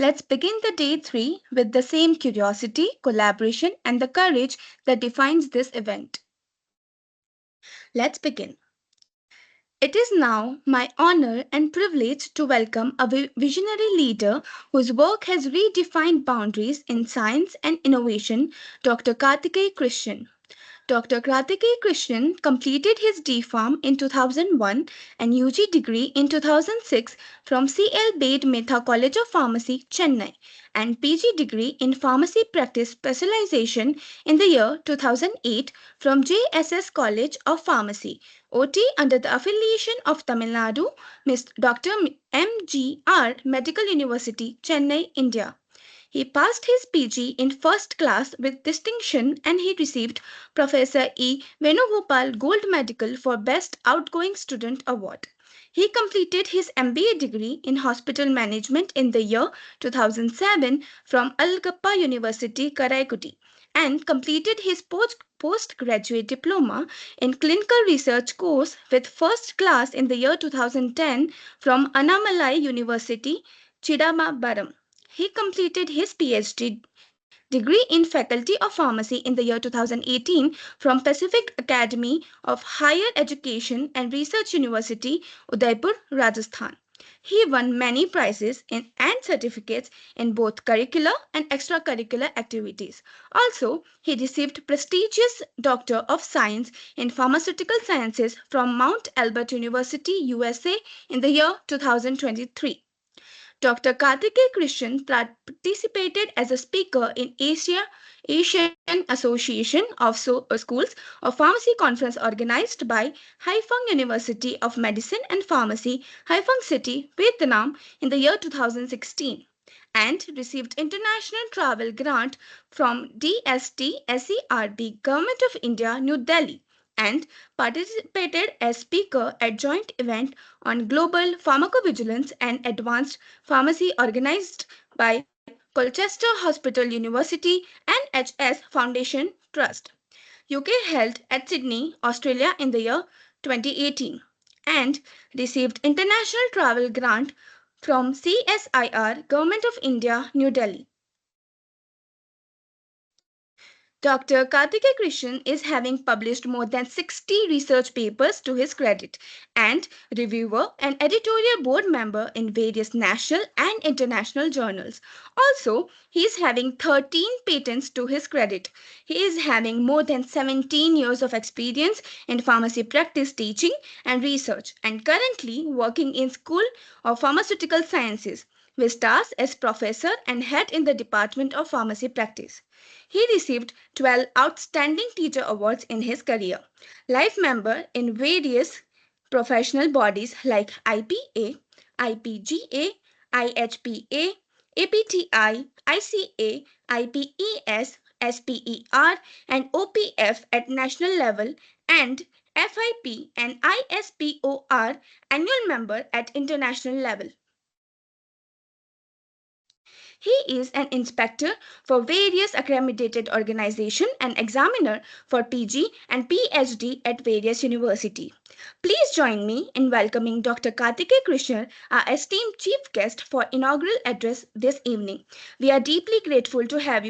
Let's begin the day 3 with the same curiosity, collaboration, and the courage that defines this event. Let's begin. It is now my honor and privilege to welcome a visionary leader whose work has redefined boundaries in science and innovation, Dr. Karthikeya Krishnan. Dr. Karthikeya Krishnan completed his D.Pharm in 2001 and UG degree in 2006 from C.L. Bade Mehta College of Pharmacy, Chennai, and PG degree in Pharmacy Practice Specialization in the year 2008 from JSS College of Pharmacy, OT under the affiliation of Tamil Nadu, Dr. MGR Medical University, Chennai, India. He passed his PG in first class with distinction and he received Professor E. Venugopal Gold Medal for Best Outgoing Student Award. He completed his MBA degree in Hospital Management in the year 2007 from Algappa University, Karaikudi, and completed his postgraduate diploma in clinical research course with first class in the year 2010 from Annamalai University, Chidambaram. He completed his PhD degree in Faculty of Pharmacy in the year 2018 from Pacific Academy of Higher Education and Research University, Udaipur, Rajasthan. He won many prizes and certificates in both curricular and extracurricular activities. Also, he received prestigious Doctor of Science in Pharmaceutical Sciences from Mount Albert University, USA in the year 2023. Dr. Karthikeya Krishnan participated as a speaker in Asian Association of Schools of Pharmacy conference organized by Haiphong University of Medicine and Pharmacy, Haiphong City, Vietnam in the year 2016 and received international travel grant from DST SERB Government of India, New Delhi and participated as speaker at joint event on global pharmacovigilance and advanced pharmacy organized by Colchester Hospital University NHS Foundation Trust. UK held at Sydney, Australia in the year 2018 and received international travel grant from CSIR Government of India, New Delhi. Dr. Karthikeya Krishnan is having published more than 60 research papers to his credit and reviewer and editorial board member in various national and international journals. Also, he is having 13 patents to his credit. He is having more than 17 years of experience in pharmacy practice teaching and research and currently working in School of Pharmaceutical Sciences with stars as professor and head in the Department of Pharmacy Practice. He received 12 Outstanding Teacher Awards in his career. Life member in various professional bodies like IPA, IPGA, IHPA, APTI, ICA, IPES, SPER, and OPF at national level, and FIP and ISPOR annual member at international level. He is an inspector for various accredited organizations and examiner for PG and PhD at various universities. Please join me in welcoming Dr. Karthikeya Krishnan, our esteemed chief guest for inaugural address this evening. We are deeply grateful to have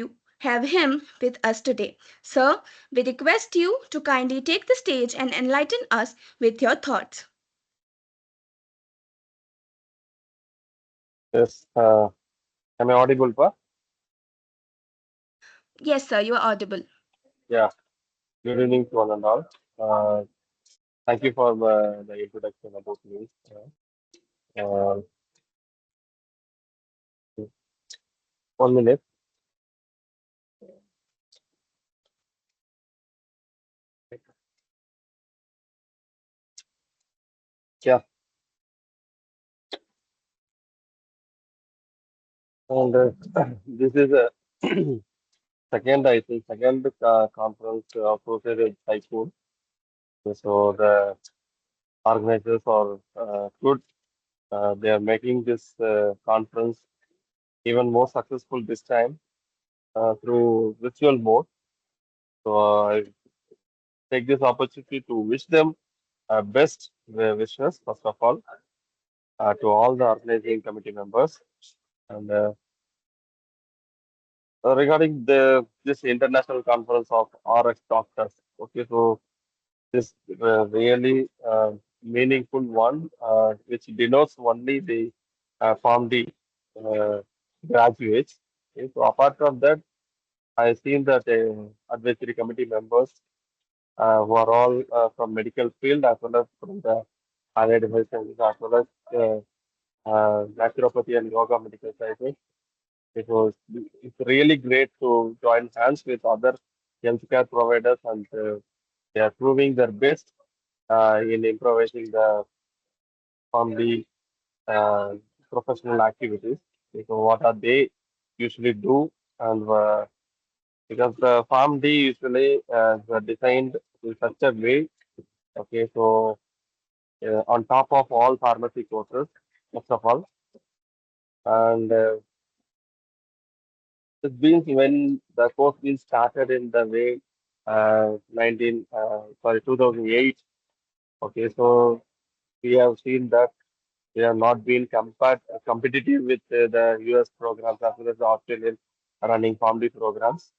him with us today. Sir, we request you to kindly take the stage and enlighten us with your thoughts. Yes, am I audible, Pa? Yes, sir, you are audible. Yeah, good evening to one and all. Uh, Thank you for the introduction about me. Uh, 1 minute. Yeah, and this is a second, I think, second conference associated with Typhoon. So the organizers are good. They are making this conference even more successful this time through virtual mode. So I take this opportunity to wish them best wishes, first of all, to all the organizing committee members. And regarding the this international conference of RX doctors. Okay, so this really meaningful one, which denotes only the PharmD uh, graduates. Okay, so apart from that, I seen that advisory committee members who are all from medical field as well as from the allied health sciences as well as naturopathy and yoga medical sciences. It was it's really great to join hands with other healthcare providers and they are proving their best in improvising from the uh, professional activities. So what are they usually do and because the farm D usually is designed in such a way. Okay, so on top of all pharmacy courses, first of all, and it means when the course been started in the way 2008. Okay, so we have seen that they have not been competitive with the US programs as well as the Australian running PharmD programs.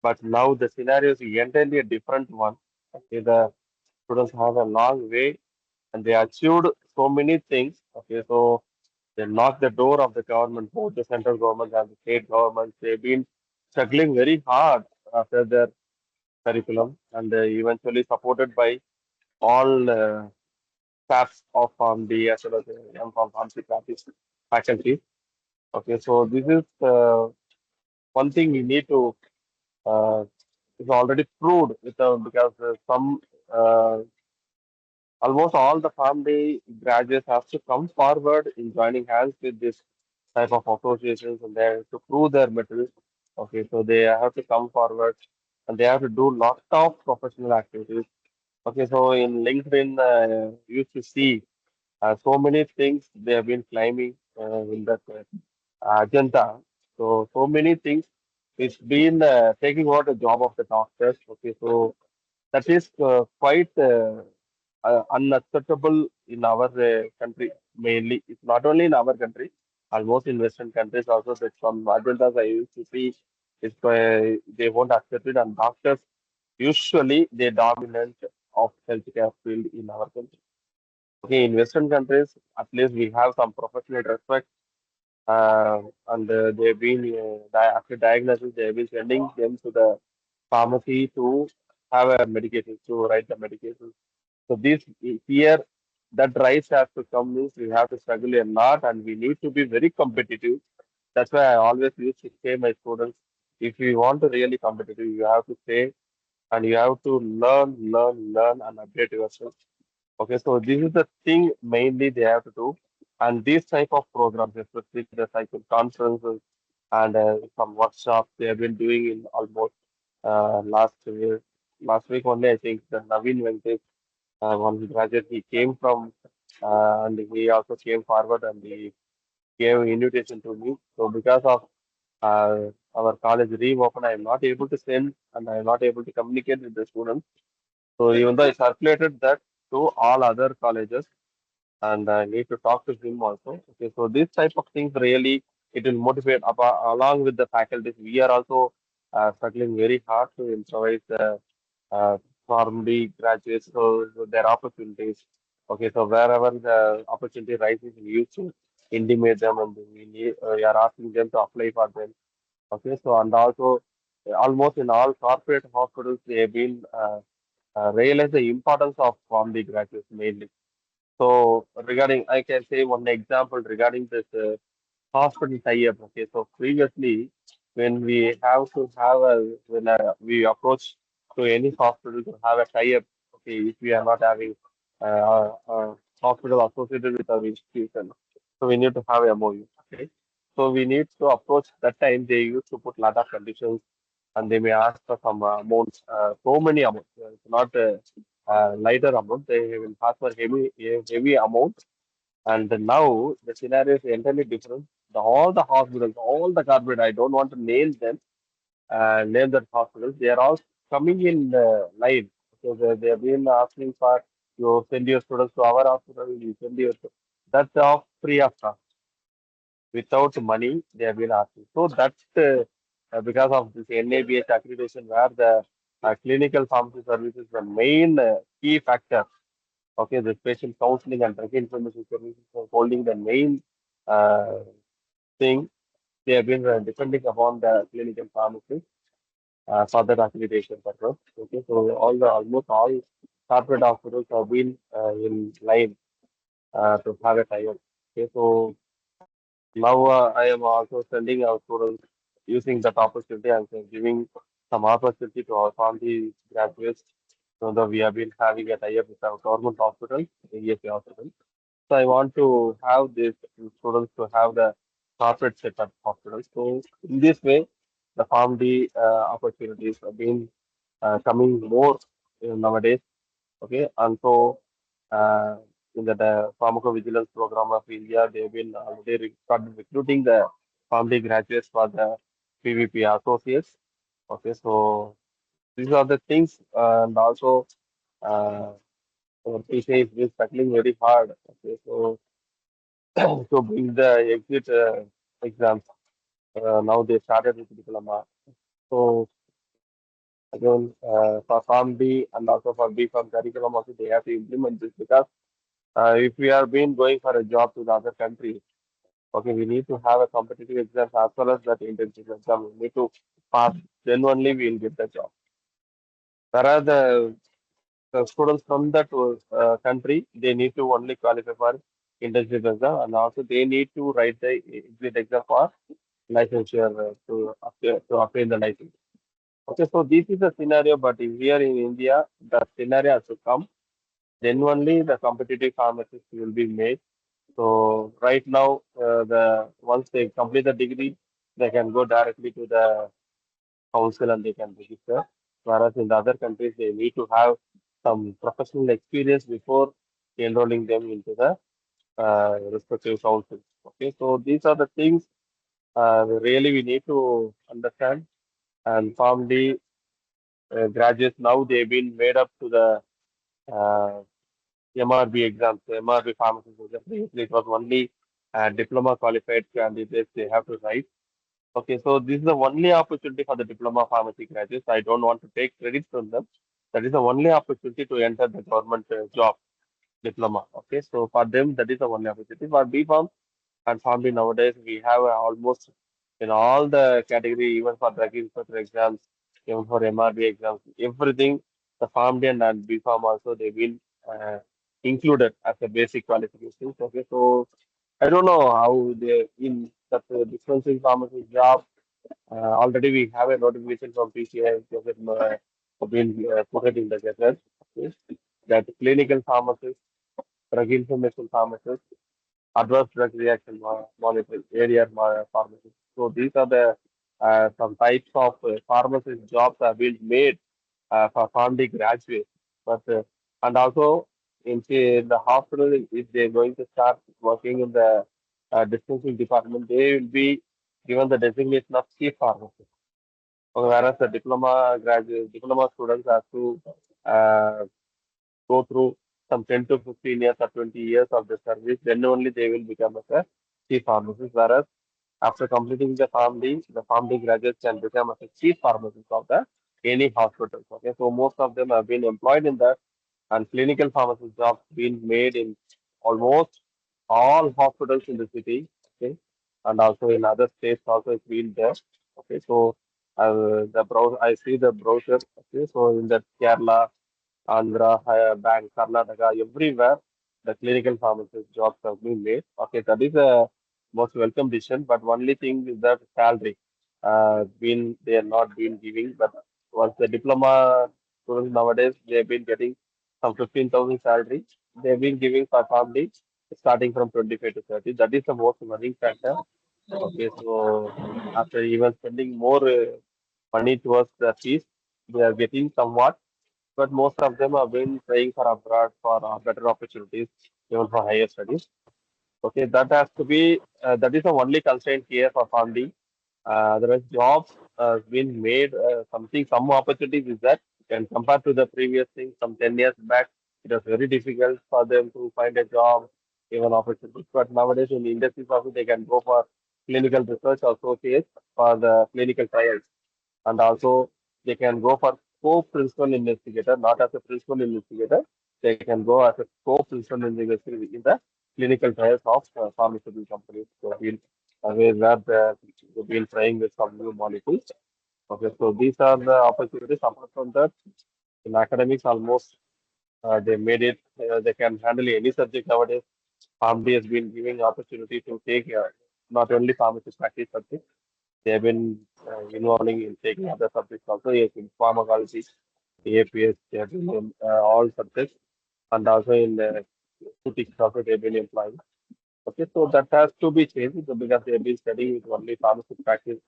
But now the scenario is entirely a different one. Okay, the students have a long way and they achieved so many things. Okay, so they knocked the door of the government, both the central government and the state government. They've been struggling very hard after their curriculum and eventually supported by all staffs of the as well as from pharmacy faculty. Okay, so this is one thing we need to is already proved with because some uh, almost all the family graduates have to come forward in joining hands with this type of associations and they have to prove their mettle. Okay, so they have to come forward and they have to do lot of professional activities. Okay, so in LinkedIn, you used to see so many things they have been climbing in that agenda. So many things. It's been taking over the job of the doctors. Okay, so that is quite unacceptable in our country. Mainly, it's not only in our country, almost in Western countries also. That some agendas I used to see is they won't accept it, and doctors usually they dominant of healthcare field in our country. Okay, in Western countries, at least we have some professional respect, and they've been after diagnosis, they've been sending them to the pharmacy to have a medication to write the medication. So this here, that rise has to come means we have to struggle a lot, and we need to be very competitive. That's why I always used to say my students, if you want to really competitive, you have to stay and you have to learn, and update yourself. Okay, so this is the thing mainly they have to do, and these type of programs, especially the cycle conferences and some workshops, they have been doing in almost last year. Last week only, I think the Naveen Venkat, one graduate, he came from, and he also came forward and he gave an invitation to me. So because of our college reopen, I am not able to send and I am not able to communicate with the students. So even though I circulated that to all other colleges, and I need to talk to him also. Okay, so this type of things really it will motivate along with the faculties. We are also struggling very hard to improvise the uh, from the graduates, so their opportunities. Okay, so wherever the opportunity rises, we used to intimate them, and we are asking them to apply for them. Okay, so and also almost in all corporate hospitals, they have been realize the importance of from the graduates mainly. So regarding, I can say one example regarding this hospital tie-up. Okay, so previously when we have to have a when we approach to any hospital to have a tie-up, okay, if we are not having hospital associated with our institution, so we need to have a MOU. Okay, so we need to approach that time. They used to put lot of conditions and they may ask for some amounts, so many amounts. It's not lighter amount. They will ask for heavy amount. And now the scenario is entirely different. All the hospitals, all the corporate, I don't want to name them, name that hospitals. They are all coming in line. So they have been asking for you send your students to our hospital. You send your that's of free of cost without money. They have been asking. So that's because of this NABH accreditation, where the clinical pharmacy service is the main key factor. Okay, the patient counseling and drug information services are holding the main uh, thing. They have been depending upon the clinical pharmacy for that accreditation purpose. Okay, so almost all corporate hospitals have been in line to have a tie-up. Okay, so now I am also sending our students using that opportunity and giving some opportunity to our family graduates. So that we have been having a tie-up with our government hospital, AESA hospital. So I want to have these students to have the corporate setup hospitals. So in this way, the family opportunities have been coming more nowadays. Okay, and so uh, in the pharmacovigilance program of India, they've been already started recruiting the family graduates for the PVP associates. Okay, so these are the things, and also uh, our PCA is been struggling very hard. Okay, so to bring the exit exams, now they started with diploma. So again, for Farm B and also for B Farm curriculum, also they have to implement this because if we are been going for a job to the other country, okay, we need to have a competitive exam as well as that intensive exam. We need to pass, then only we will get the job. Whereas the students from that country, they need to only qualify for intensive exam and also they need to write the exit exam for licensure to obtain the license. Okay, so this is the scenario, but if we are in India, the scenario has to come. Then only the competitive pharmacists will be made. So right now, the once they complete the degree, they can go directly to the council and they can register. Whereas in the other countries, they need to have some professional experience before enrolling them into the respective councils. Okay, so these are the things really we need to understand. And finally, graduates now they've been made up to the uh, MRB exams, MRB pharmacist exam. Previously, it was only diploma qualified candidates they have to write. Okay, so this is the only opportunity for the diploma pharmacy graduates. I don't want to take credit from them. That is the only opportunity to enter the government job diploma. Okay, so for them, that is the only opportunity. For B Farm and Farm B nowadays, we have almost in all the category, even for drug inspector exams, even for MRB exams, everything, the Farm D and B Farm also, they've been uh, included as a basic qualifications. Okay, so I don't know how they in that difference in pharmacy job. Already we have a notification from PCI been put it in the gazette. Okay, that clinical pharmacist, drug information pharmacist, adverse drug reaction monitoring, area pharmacist. So these are the some types of pharmacist jobs have been made for PharmD graduates. But and also in the hospital, if they're going to start working in the dispensing department, they will be given the designation of chief pharmacist. Whereas the diploma students have to uh, go through some 10 to 15 years or 20 years of the service, then only they will become as a chief pharmacist. Whereas after completing the Farm D graduates can become as a chief pharmacist of the any hospital. Okay, so most of them have been employed in that, and clinical pharmacist jobs been made in almost all hospitals in the city. Okay, and also in other states also it's been there. Okay, so I see the brochure. Okay, so in the Kerala, Andhra, Bank, Karnataka, everywhere, the clinical pharmacist jobs have been made. Okay, that is a most welcome decision, but only thing is that salary, been they are not been giving. But once the diploma students nowadays, they have been getting some 15,000 salary. They have been giving for family starting from 25 to 30. That is the most worrying factor. Okay, so after even spending more money towards the fees, they are getting somewhat, but most of them have been trying for abroad for better opportunities, even for higher studies. Okay, that has to be that is the only constraint here for funding. Otherwise, jobs been made something some opportunities is that, and compared to the previous thing some 10 years back, it was very difficult for them to find a job, even opportunities. But nowadays in the industries also they can go for clinical research associates for the clinical trials. And also they can go for co-principal investigator, not as a principal investigator. They can go as a co-principal investigator in the clinical trials of pharmaceutical companies. So where they've been trying with some new molecules. Okay, so these are the opportunities. Apart from that, in academics, almost they made it. They can handle any subject nowadays. PharmD has been giving opportunity to take not only pharmacy practice subjects, they have been involving in taking other subjects also, yes, in pharmacology, APS, they have been in all subjects, and also in the pharmaceutics also they have been employing. Okay, so that has to be changed because they have been studying with only pharmacy practice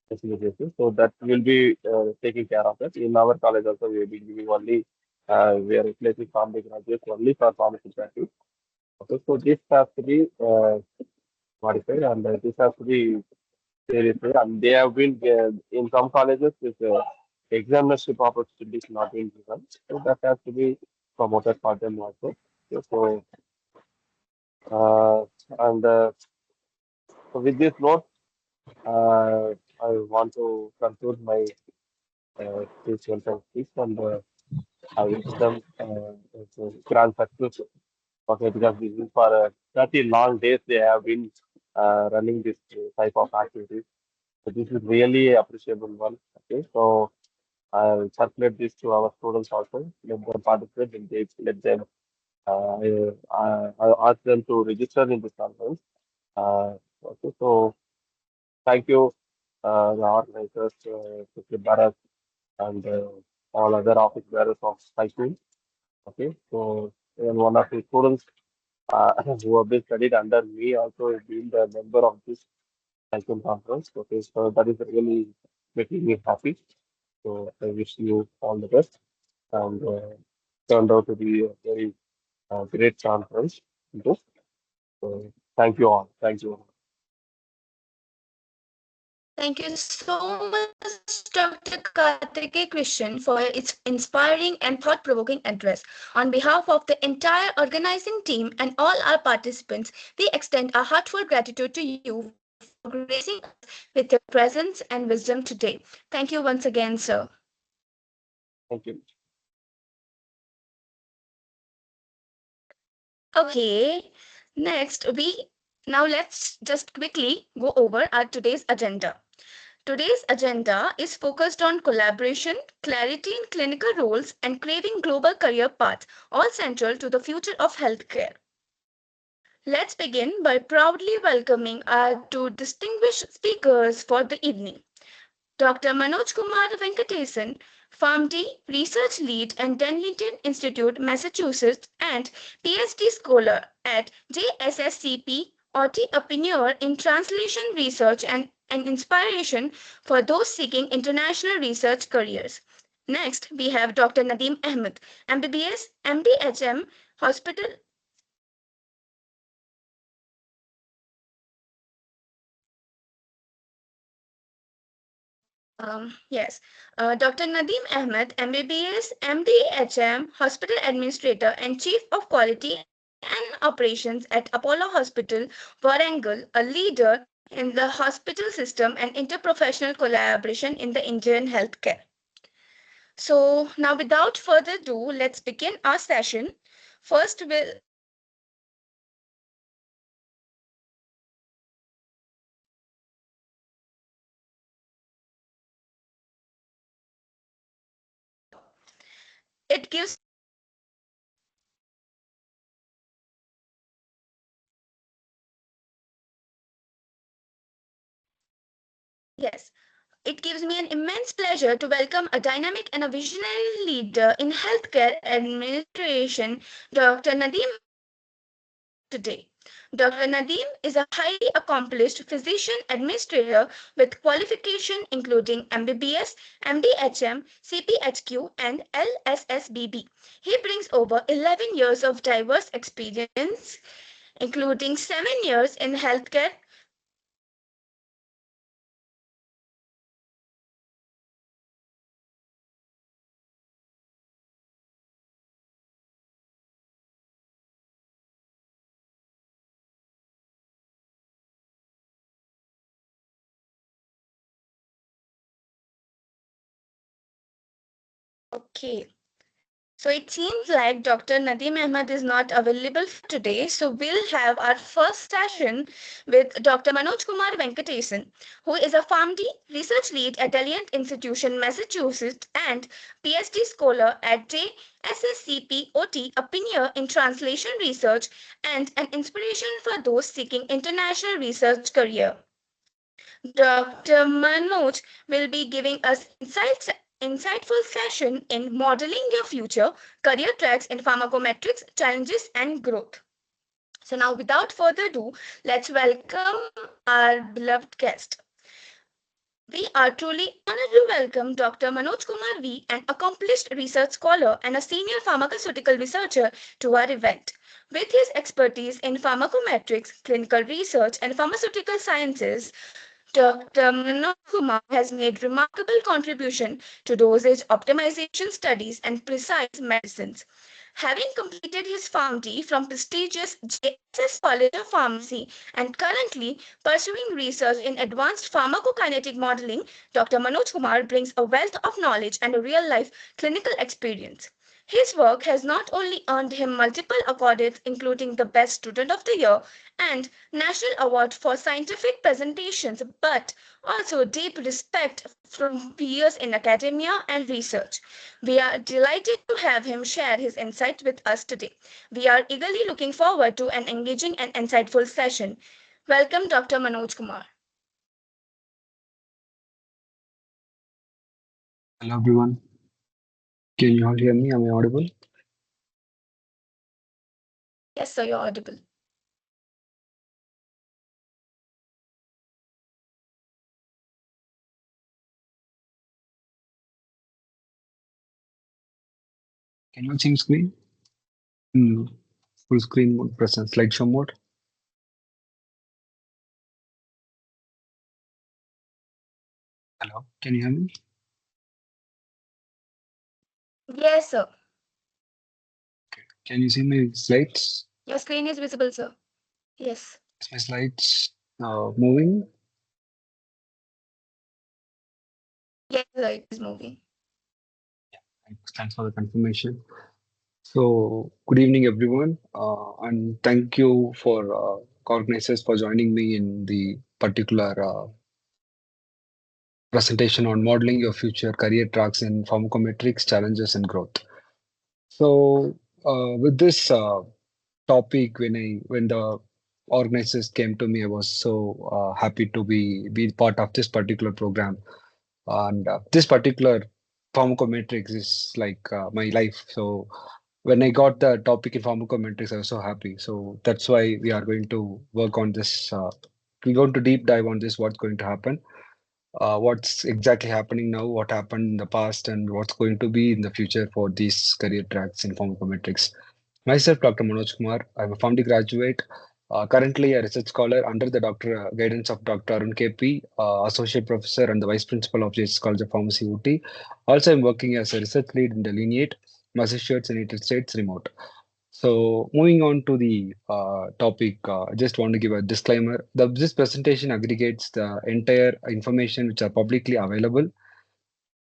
specialization. So that will be taking care of that. In our college also, we have been giving only, we are replacing pharmacy graduates only for pharmacy practice. Okay, so this has to be modified and this has to be seriously, and they have been in some colleges with examinership opportunities not being given, so that has to be promoted for them also. So, uh, and so with this note, I want to conclude my spiritual practice and I wish them grand success. Okay, because this is for 30 long days they have been running this type of activities. So this is really appreciable one. Okay, so I'll circulate this to our students also. Let them participate and they let them. I ask them to register in this conference. Okay, so thank you, the organizers, Mr. Bharat, and all other office bearers of cycling. Okay, so and one of the students who have been studied under me also has been the member of this cycling conference. Okay, so that is really making me happy. So I wish you all the best and turned out to be a very great conference. So thank you all. Thank you. Thank you so much, Dr. Kartike Christian, for its inspiring and thought provoking address. On behalf of the entire organizing team and all our participants, we extend our heartfelt gratitude to you for gracing us with your presence and wisdom today. Thank you once again, sir. Thank you. Okay, next we now let's just quickly go over our today's agenda. Today's agenda is focused on collaboration, clarity in clinical roles, and craving global career paths, all central to the future of healthcare. Let's begin by proudly welcoming our two distinguished speakers for the evening. Dr. Manoj Kumar Venkatesan, PharmD Research Lead at Dunedin Institute, Massachusetts, and PhD scholar at JSSCP, a pioneer in translation research and an inspiration for those seeking international research careers. Next, we have Dr. Nadeem Ahmed, MBBS, MDHM, Hospital yes, Dr. Nadeem Ahmed, MBBS, MDHM, Hospital Administrator and Chief of Quality and Operations at Apollo Hospital, Warangal, a leader in the hospital system and interprofessional collaboration in the Indian healthcare. So, now without further ado, let's begin our session. First, it gives yes, it gives me an immense pleasure to welcome a dynamic and a visionary leader in healthcare administration, Dr. Nadeem Ahmed, to our show today. Dr. Nadeem is a highly accomplished physician administrator with qualification including MBBS, MDHM, CPHQ, and LSSBB. He brings over 11 years of diverse experience, including 7 years in healthcare Okay. So it seems like Dr. Nadeem Ahmed is not available for today. So we'll have our first session with Dr. Manoj Kumar Venkatesan, who is a PharmD research lead at Alliant Institution, Massachusetts, and PhD scholar at JSSCPOT, a pioneer in translation research and an inspiration for those seeking international research career. Dr. Manoj will be giving us insightful session in modeling your future, career tracks in pharmacometrics, challenges and growth. So now without further ado, let's welcome our beloved guest. We are truly honored to welcome Dr. Manoj Kumar V, an accomplished research scholar and a senior pharmaceutical researcher, to our event. With his expertise in pharmacometrics, clinical research, and pharmaceutical sciences, Dr. Manoj Kumar has made remarkable contribution to dosage optimization studies and precise medicines. Having completed his PharmD from prestigious JSS College of Pharmacy and currently pursuing research in advanced pharmacokinetic modeling, Dr. Manoj Kumar brings a wealth of knowledge and a real-life clinical experience. His work has not only earned him multiple accolades, including the Best Student of the Year and National Award for Scientific Presentations, but also deep respect from peers in academia and research. We are delighted to have him share his insights with us today. We are eagerly looking forward to an engaging and insightful session. Welcome, Dr. Manoj Kumar. Hello everyone. Can you all hear me? Am I audible? Yes, sir, you're audible. Can you all see my screen? Hmm. Full screen mode, present slideshow mode. Hello. Can you hear me? Yes, sir. Can you see my slides? Your screen is visible, sir. Yes. Is my slides moving? Yes, sir, it is moving. Thanks for the confirmation. So, good evening, everyone, and thank you for organizers for joining me in the particular presentation on modeling your future career tracks in pharmacometrics, challenges, and growth. So, with this topic, when the organizers came to me, I was so happy to be part of this particular program. And this particular pharmacometrics is like my life. So when I got the topic in pharmacometrics, I was so happy. So that's why we are going to work on this. We're going to deep dive on this. What's going to happen? What's exactly happening now? What happened in the past, and what's going to be in the future for these career tracks in pharmacometrics? Myself, Dr. Manoj Kumar. I'm a PharmD graduate, currently a research scholar under the guidance of Dr. Arun KP, Associate Professor and the Vice Principal of JS College of Pharmacy UT. Also, I'm working as a research lead in the Lineate, Massachusetts, United States, remote. So, moving on to the topic, I just want to give a disclaimer. This presentation aggregates the entire information which are publicly available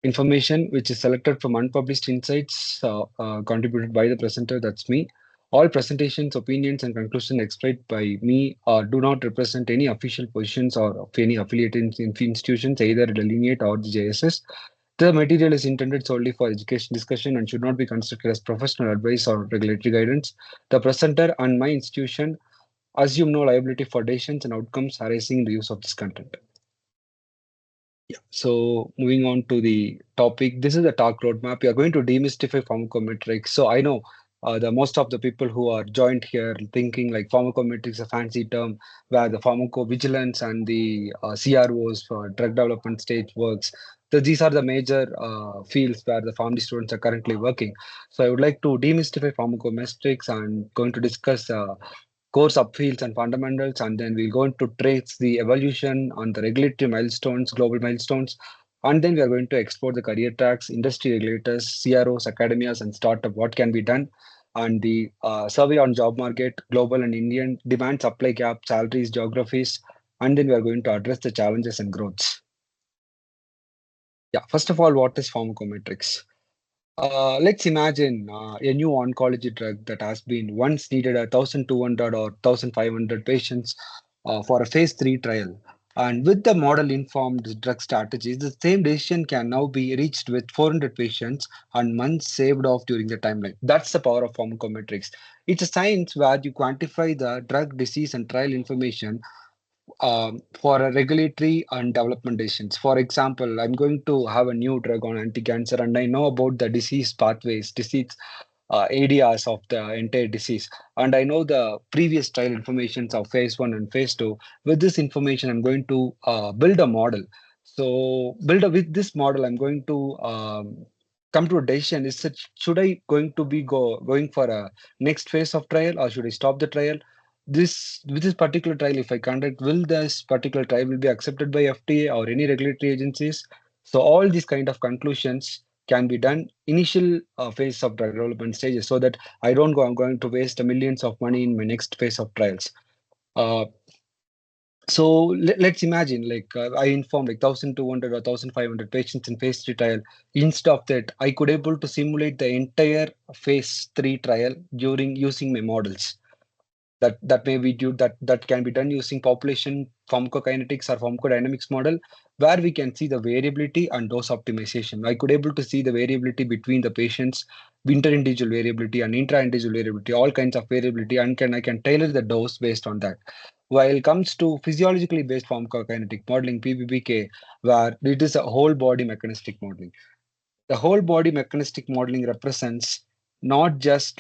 information which is selected from unpublished insights contributed by the presenter, that's me. All presentations, opinions, and conclusions expressed by me do not represent any official positions or of any affiliated institutions, either Delineate or the JSS. The material is intended solely for education discussion and should not be considered as professional advice or regulatory guidance. The presenter and my institution assume no liability for decisions and outcomes arising in the use of this content. So moving on to the topic, this is the talk roadmap. We are going to demystify pharmacometrics. So I know the most of the people who are joined here thinking like pharmacometrics is a fancy term where the pharmacovigilance and the CROs for drug development stage works. So these are the major fields where the pharmacy students are currently working. So I would like to demystify pharmacometrics and going to discuss core subfields and fundamentals, and then we're going to trace the evolution on the regulatory milestones, global milestones, and then we are going to explore the career tracks, industry regulators, CROs, academias, and startup, what can be done, and the survey on job market, global and Indian demand supply gap, salaries, geographies, and then we are going to address the challenges and growths. Yeah, first of all, what is pharmacometrics? Let's imagine a new oncology drug that has been once needed 1,200 or 1,500 patients for a phase 3 trial. And with the model informed drug strategies, the same decision can now be reached with 400 patients and months saved off during the timeline. That's the power of pharmacometrics. It's a science where you quantify the drug, disease, and trial information for a regulatory and development decisions. For example, I'm going to have a new drug on anti-cancer, and I know about the disease pathways, disease areas of the entire disease, and I know the previous trial informations of phase one and phase two. With this information, I'm going to build a model. With this model, I'm going to come to a decision: is it should I going to be going for a next phase of trial, or should I stop the trial? This with this particular trial, if I conduct, will this particular trial will be accepted by FDA or any regulatory agencies? So all these kind of conclusions can be done initial phase of drug development stages, so that I don't go I'm going to waste millions of money in my next phase of trials. Uh, let's imagine I informed like 1,200 or 1,500 patients in phase 3 trial. Instead of that, I could able to simulate the entire phase 3 trial during using my models. That may be due that can be done using population pharmacokinetics or pharmacodynamics model, where we can see the variability and dose optimization. I could able to see the variability between the patients, inter-individual variability and intra-individual variability, all kinds of variability, and I can tailor the dose based on that. While it comes to physiologically based pharmacokinetic modeling, PBPK, where it is a whole body mechanistic modeling. The whole body mechanistic modeling represents not just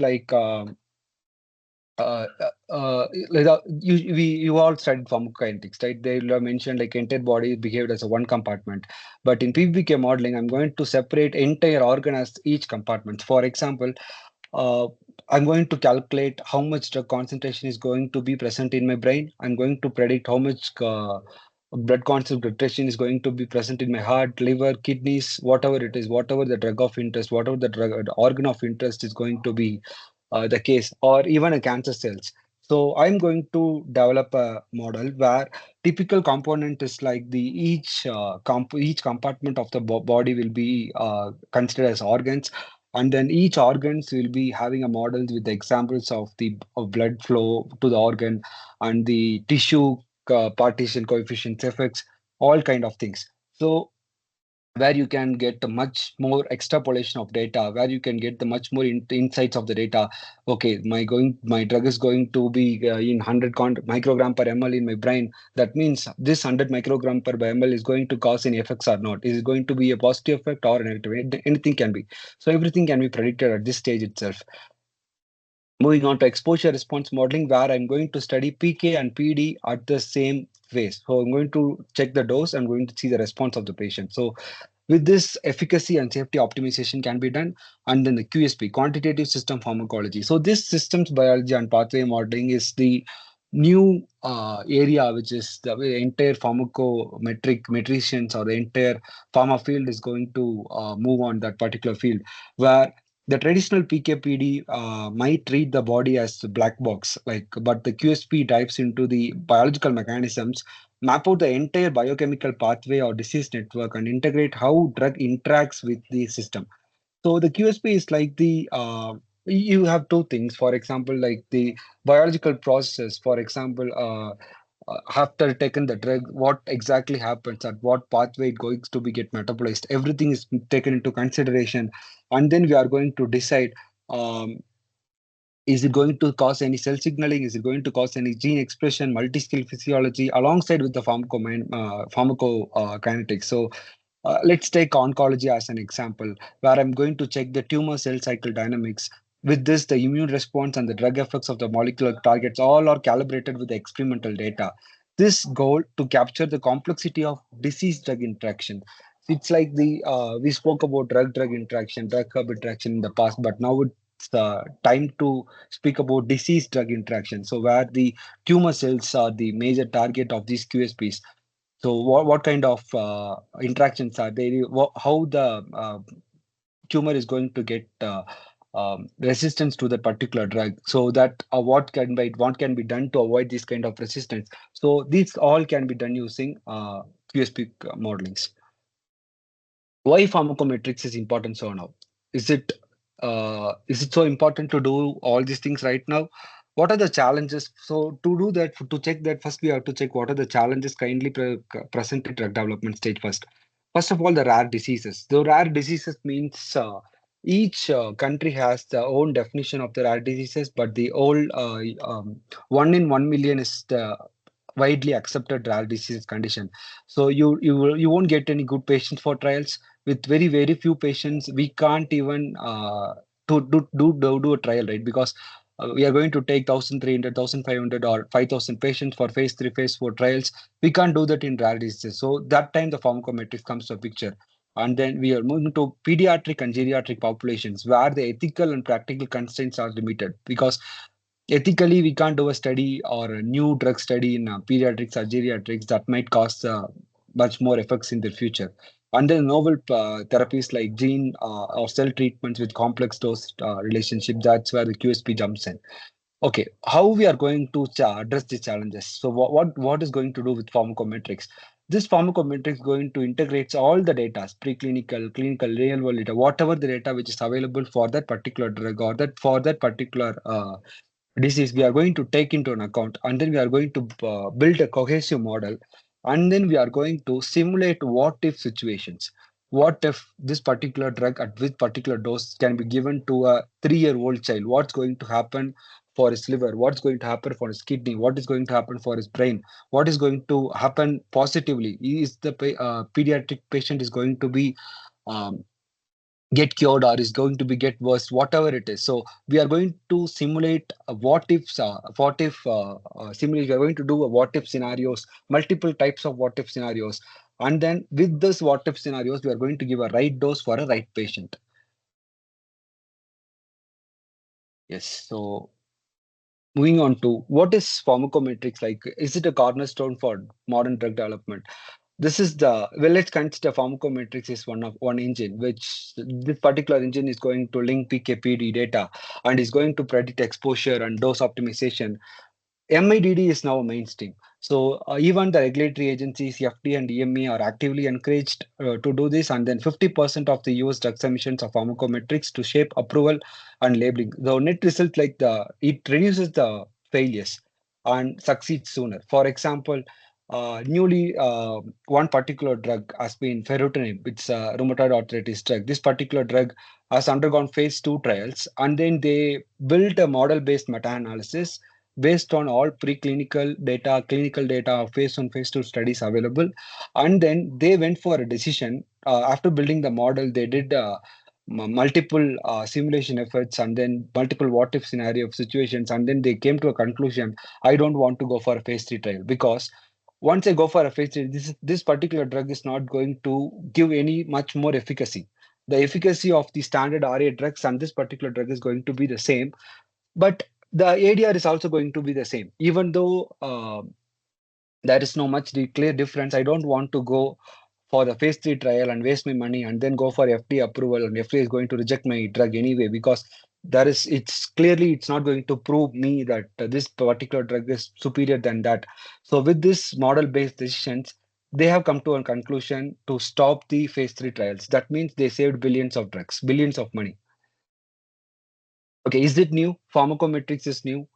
uh, you all studied pharmacokinetics, right? They have mentioned like entire body is behaved as a one compartment, but in PBK modeling, I'm going to separate entire organ as each compartment. For example, uh, I'm going to calculate how much drug concentration is going to be present in my brain. I'm going to predict how much blood concentration is going to be present in my heart, liver, kidneys, whatever it is, whatever the drug of interest, whatever the drug organ of interest is going to be the case, or even a cancer cells. So I'm going to develop a model where typical component is like the each compartment of the body will be considered as organs, and then each organs will be having a models with the examples of the of blood flow to the organ and the tissue partition coefficients effects, all kind of things. So where you can get a much more extrapolation of data, where you can get the much more insights of the data. Okay, my drug is going to be in 100 microgram per ml in my brain. That means this 100 microgram per ml is going to cause any effects or not. Is it going to be a positive effect or a negative? Anything can be. So everything can be predicted at this stage itself. Moving on to exposure response modeling, where I'm going to study PK and PD at the same phase. So I'm going to check the dose. I'm going to see the response of the patient. So with this, efficacy and safety optimization can be done. And then the QSP, quantitative system pharmacology. So this systems biology and pathway modeling is the new area, which is the entire pharmacometric metricians or the entire pharma field is going to move on that particular field, where the traditional PKPD might treat the body as a black box, but the QSP dives into the biological mechanisms, map out the entire biochemical pathway or disease network, and integrate how drug interacts with the system. So the QSP is like the you have two things. For example, like the biological process. For example, after taken the drug, what exactly happens at what pathway it going to be get metabolized. Everything is taken into consideration, and then we are going to decide. Um, is it going to cause any cell signaling? Is it going to cause any gene expression, multi-skill physiology, alongside with the pharmacokinetics? So let's take oncology as an example, where I'm going to check the tumor cell cycle dynamics. With this, the immune response and the drug effects of the molecular targets all are calibrated with the experimental data. This goal to capture the complexity of disease-drug interaction. It's like the we spoke about drug-drug interaction, drug-hub interaction in the past, but now it's time to speak about disease-drug interaction. So where the tumor cells are the major target of these QSPs. So what kind of interactions are they? How the tumor is going to get resistance to the particular drug? So that what can be done to avoid this kind of resistance? So these all can be done using QSP modelings. Why pharmacometrics is important so now? Is it so important to do all these things right now? What are the challenges? So to do that, to check that, first we have to check what are the challenges kindly present in drug development stage first. First of all, the rare diseases. The rare diseases means each country has their own definition of the rare diseases, but the old 1 in 1 million is the widely accepted rare disease condition. So you won't get any good patients for trials. With very few patients, we can't even do a trial, right? Because we are going to take 1,300, 1,500, or 5,000 patients for phase 3, phase 4 trials. We can't do that in rare diseases. So that time the pharmacometrics comes to a picture. And then we are moving to pediatric and geriatric populations where the ethical and practical constraints are limited, because ethically we can't do a study or a new drug study in pediatrics or geriatrics that might cause much more effects in the future. And then novel therapies like gene or cell treatments with complex dose relationship, that's where the QSP jumps in. Okay, how we are going to address the challenges? So what is going to do with pharmacometrics? This pharmacometrics going to integrate all the data, preclinical, clinical, real world data, whatever the data which is available for that particular drug or that for that particular disease, we are going to take into an account, and then we are going to build a cohesive model, and then we are going to simulate what if situations. What if this particular drug at which particular dose can be given to a 3-year-old child? What's going to happen for his liver? What's going to happen for his kidney? What is going to happen for his brain? What is going to happen positively? Is the pediatric patient is going to be um, get cured, or is going to be get worse, whatever it is. So we are going to simulate a what if simulate. We are going to do a what if scenarios, multiple types of what if scenarios, and then with this what if scenarios, we are going to give a right dose for a right patient. Yes. So moving on to what is pharmacometrics like? Is it a cornerstone for modern drug development? This is the well, let's consider pharmacometrics is one engine, which this particular engine is going to link PK/PD data and is going to predict exposure and dose optimization. MIDD is now mainstream. So even the regulatory agencies, FDA and EMA, are actively encouraged to do this. And then 50% of the US drug submissions are pharmacometrics to shape approval and labeling. The net result, like it reduces the failures and succeeds sooner. For example, newly one particular drug has been ferrotinib. It's a rheumatoid arthritis drug. This particular drug has undergone phase 2 trials, and then they built a model-based meta-analysis based on all preclinical data, clinical data, phase 1, phase 2 studies available. And then they went for a decision. After building the model, they did multiple simulation efforts and then multiple what if scenario situations. And then they came to a conclusion, I don't want to go for a phase 3 trial, because once I go for a phase 3, this particular drug is not going to give any much more efficacy. The efficacy of the standard RA drugs and this particular drug is going to be the same, but the ADR is also going to be the same. Even though there is no much clear difference, I don't want to go for the phase 3 trial and waste my money and then go for FDA approval, and FDA is going to reject my drug anyway, because it's not going to prove me that this particular drug is superior than that. So with this model based decisions, they have come to a conclusion to stop the phase 3 trials. That means they saved billions of drugs, billions of money. Okay, is it new? Pharmacometrics is new?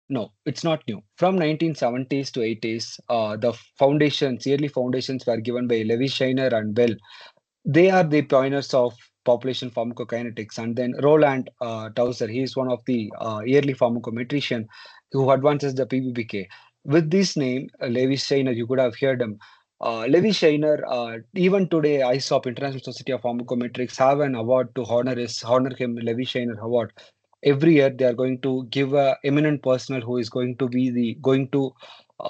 No, it's not new. From 1970s to 80s, the foundations, yearly foundations were given by Levi Shiner and Bell. They are the pioneers of population pharmacokinetics. And then Roland Tauser, he is one of the yearly pharmacometrician who advances the PBPK. With this name, Levi Shiner, you could have heard him. Levi Shiner, even today, ISOP, International Society of Pharmacometrics, have an award to honor him, Levi Shiner Award. Every year they are going to give a eminent personnel who is going to be the going to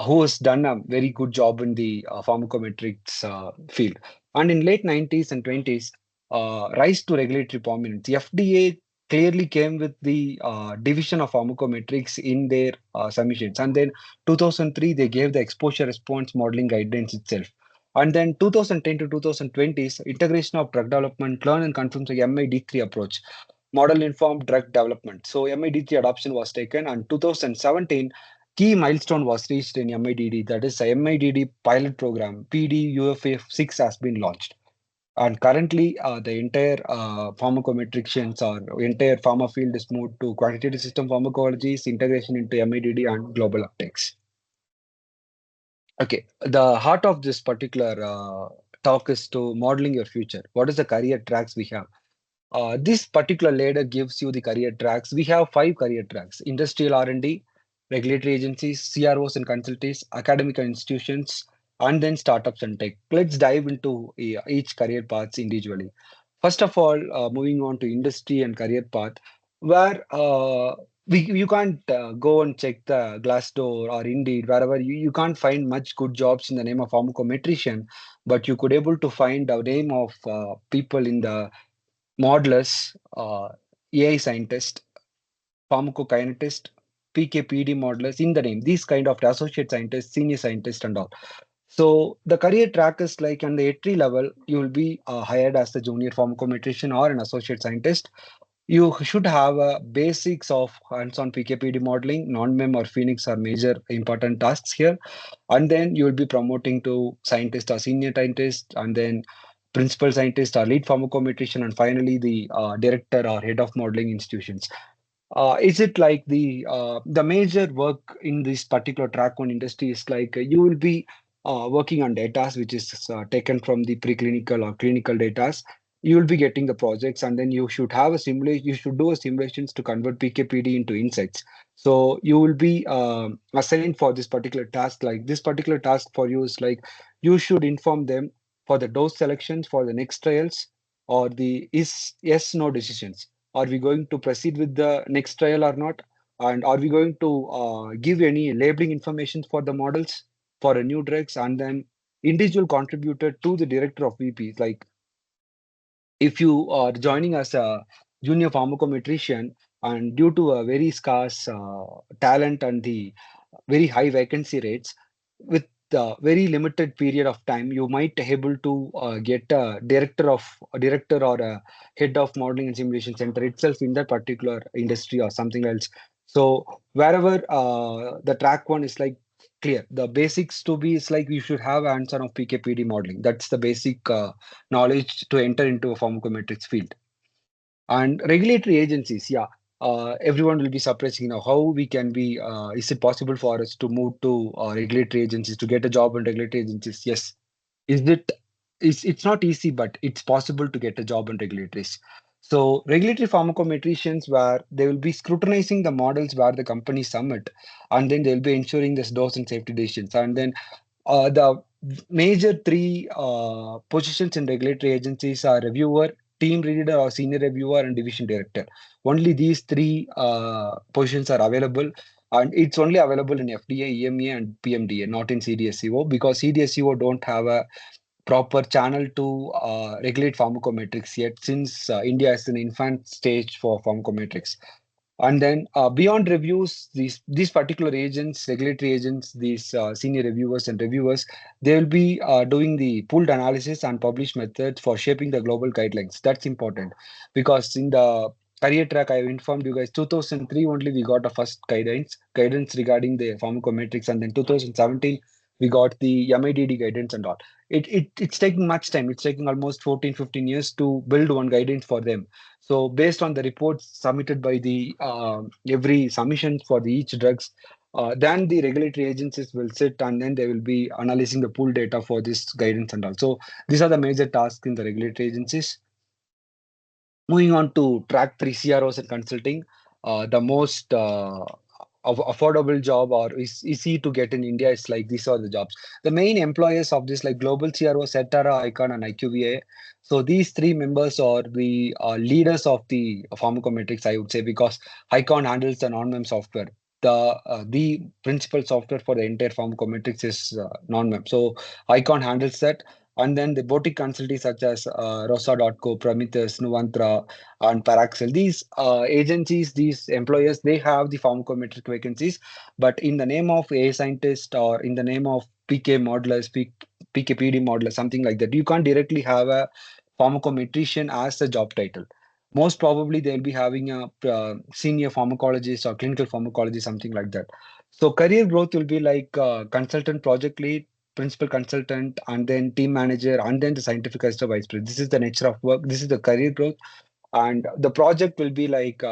who has done a very good job in the pharmacometrics field. And in late 90s and 20s, rise to regulatory prominence. The FDA clearly came with the division of pharmacometrics in their submissions. And then 2003, they gave the exposure response modeling guidelines itself. And then 2010 to 2020s, integration of drug development, learn and confirm the MID3 approach, model informed drug development. So MID3 adoption was taken, and 2017 key milestone was reached in MIDD. That is, a MIDD pilot program, PD UFF6 has been launched. And currently, the entire pharmacometricians or entire pharma field is moved to quantitative system pharmacologies, integration into MEDD and global uptakes. Okay, the heart of this particular talk is to modeling your future. What is the career tracks we have? This particular ladder gives you the career tracks. We have five career tracks: industrial R&D, regulatory agencies, CROs and consultants, academic institutions, and then startups and tech. Let's dive into each career paths individually. First of all, moving on to industry and career path, where you can't go and check the Glassdoor or Indeed, wherever you can't find much good jobs in the name of pharmacometrician, but you could able to find the name of people in the modelers, AI scientist, pharmacokinetist, PK/PD modelers in the name. These kind of associate scientists, senior scientists, and all. So the career track is like on the entry level, you will be hired as a junior pharmacometrician or an associate scientist. You should have basics of hands-on PKPD modeling. Non-MEM or Phoenix are major important tasks here. And then you will be promoting to scientist or senior scientist, and then principal scientist or lead pharmacometrician, and finally the director or head of modeling institutions. Is it like the major work in this particular track one industry is like you will be working on data which is taken from the preclinical or clinical data. You will be getting the projects, and then you should have a simulation. You should do a simulations to convert PKPD into insights. So you will be assigned for this particular task. Like this particular task for you is like you should inform them for the dose selections for the next trials or the is yes no decisions. Are we going to proceed with the next trial or not? And are we going to give any labeling information for the models for a new drugs? And then individual contributor to the director of VP. Like if you are joining as a junior pharmacometrician and due to a very scarce talent and the very high vacancy rates, with very limited period of time, you might able to get a director or a head of modeling and simulation center itself in that particular industry or something else. So wherever the track one is like clear, the basics to be is like you should have hands-on of PKPD modeling. That's the basic knowledge to enter into a pharmacometrics field. And regulatory agencies, yeah, everyone will be surprised, how we can be, is it possible for us to move to regulatory agencies to get a job in regulatory agencies? Yes. Is it, it's not easy, but it's possible to get a job in regulatories. So regulatory pharmacometricians where they will be scrutinizing the models where the company submit, and then they'll be ensuring this dose and safety decisions. And then the major three positions in regulatory agencies are reviewer, team leader or senior reviewer, and division director. Only these three positions are available, and it's only available in FDA, EMA, and PMDA, not in CDSCO, because CDSCO don't have a proper channel to regulate pharmacometrics yet, since India is an infant stage for pharmacometrics. And then beyond reviews, these particular agents, regulatory agents, these senior reviewers and reviewers, they will be doing the pooled analysis and published methods for shaping the global guidelines. That's important because in the career track, I informed you guys 2003 only we got a first guidance regarding the pharmacometrics, and then 2017 we got the MIDD guidance and all. It's taking much time. It's taking almost 14-15 years to build one guidance for them. So based on the reports submitted by the every submission for the each drugs, then the regulatory agencies will sit and then they will be analyzing the pool data for this guidance and all. So these are the major tasks in the regulatory agencies. Moving on to track three, CROs and consulting, the most affordable job or is easy to get in India is like these are the jobs. The main employers of this like global CRO, Cetera, Icon, and IQVA. So these three members are the leaders of the pharmacometrics, I would say, because Icon handles the non-MEM software. The principal software for the entire pharmacometrics is non-MEM. So Icon handles that, and then the boutique consultants such as Rosa.co, Prometheus, Nuvantra, and Paraxel. These agencies, these employers, they have the pharmacometric vacancies, but in the name of a scientist or in the name of PK modelers, PKPD modeler, something like that, you can't directly have a pharmacometrician as a job title. Most probably, they'll be having a senior pharmacologist or clinical pharmacologist, something like that. So career growth will be like consultant project lead, principal consultant, and then team manager, and then the scientific assistant vice president. This is the nature of work. This is the career growth, and the project will be like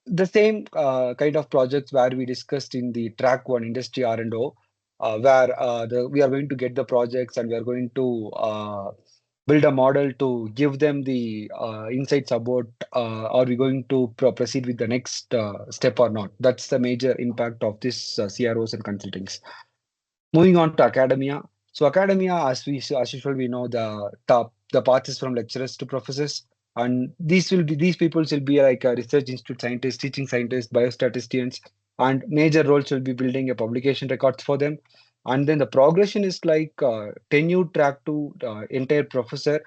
the same kind of projects where we discussed in the track one industry R&O, where we are going to get the projects and we are going to build a model to give them the insights about are we going to proceed with the next step or not. That's the major impact of this CROs and consultings. Moving on to academia. So academia, as usual, we know the path is from lecturers to professors, and these people will be like a research institute scientists, teaching scientists, biostatisticians, and major roles will be building a publication records for them. And then the progression is like tenure track to entire professor.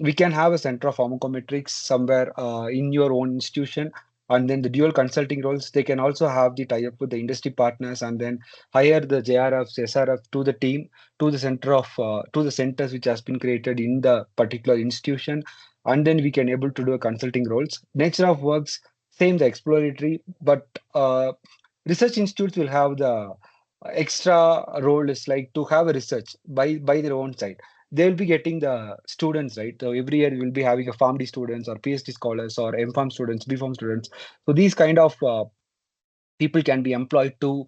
We can have a center of pharmacometrics somewhere in your own institution, and then the dual consulting roles, they can also have the tie up with the industry partners and then hire the JRFs, SRF to the team, to the center of to the centers which has been created in the particular institution, and then we can able to do a consulting roles. Nature of works, same, the exploratory, but research institutes will have the extra role is like to have a research by their own side. They will be getting the students, right? So every year we'll be having a PharmD students or PhD scholars or MPharm students, BPharm students. So these kind of people can be employed to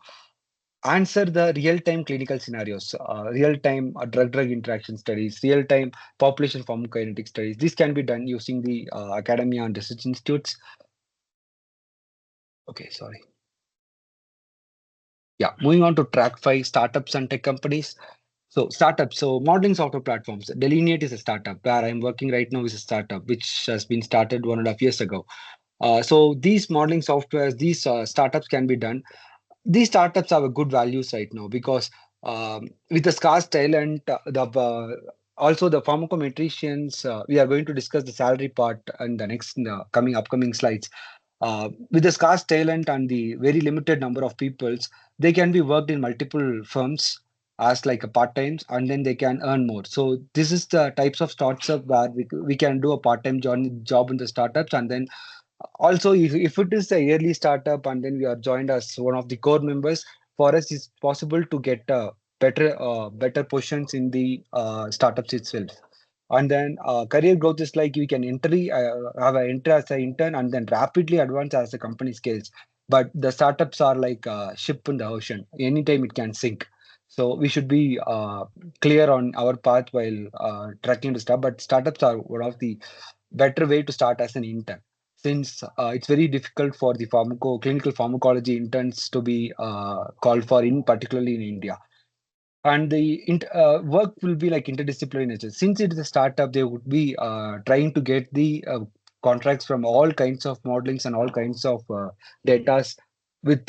answer the real-time clinical scenarios, real-time drug-drug interaction studies, real-time population pharmacokinetic studies. This can be done using the academia and research institutes. Okay, sorry. Yeah, moving on to track 5, startups and tech companies. So startups, so modeling software platforms. Delineate is a startup where I'm working right now is a startup which has been started 1.5 years ago. So these modeling softwares, these startups can be done. These startups have a good values right now because with the scarce talent, also the pharmacometricians, we are going to discuss the salary part in the next coming upcoming slides. With the scarce talent and the very limited number of peoples, they can be worked in multiple firms as like a part times, and then they can earn more. So this is the types of startup where we can do a part-time job in the startups, and then also, if it is a yearly startup and then we are joined as one of the core members, for us it's possible to get better positions in the startups itself. And then career growth is like we can have an enter as an intern and then rapidly advance as the company scales. But the startups are like a ship in the ocean. Anytime it can sink. So we should be clear on our path while tracking the stuff. But startups are one of the better way to start as an intern, since it's very difficult for the clinical pharmacology interns to be called for in particularly in India. And the work will be like interdisciplinary nature. Since it is a startup, they would be trying to get the contracts from all kinds of modelings and all kinds of datas with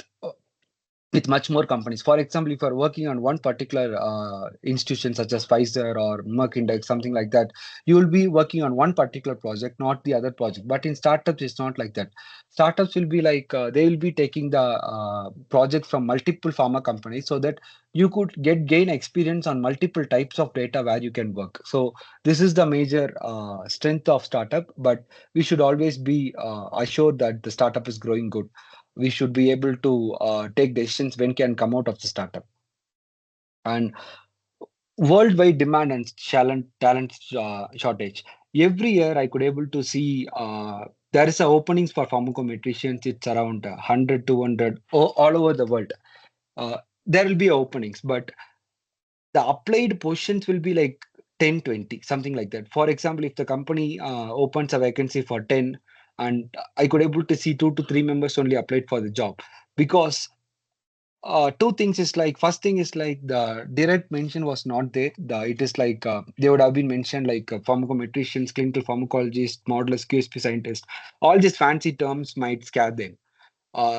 with much more companies. For example, if you're working on one particular institution such as Pfizer or Merck Index, something like that, you will be working on one particular project, not the other project. But in startups, it's not like that. Startups will be like they will be taking the project from multiple pharma companies so that you could gain experience on multiple types of data where you can work. So this is the major strength of startup, but we should always be assured that the startup is growing good. We should be able to take decisions when can come out of the startup. And worldwide demand and talent shortage. Every year, I could able to see there is a openings for pharmacometricians. It's around 100, 200 all over the world. There will be openings, but the applied positions will be like 10, 20, something like that. For example, if the company opens a vacancy for 10, and I could able to see 2 to 3 members only applied for the job, because two things is like, first thing is like the direct mention was not there. It is like they would have been mentioned like pharmacometricians, clinical pharmacologists, modelers, QSP scientists. All these fancy terms might scare them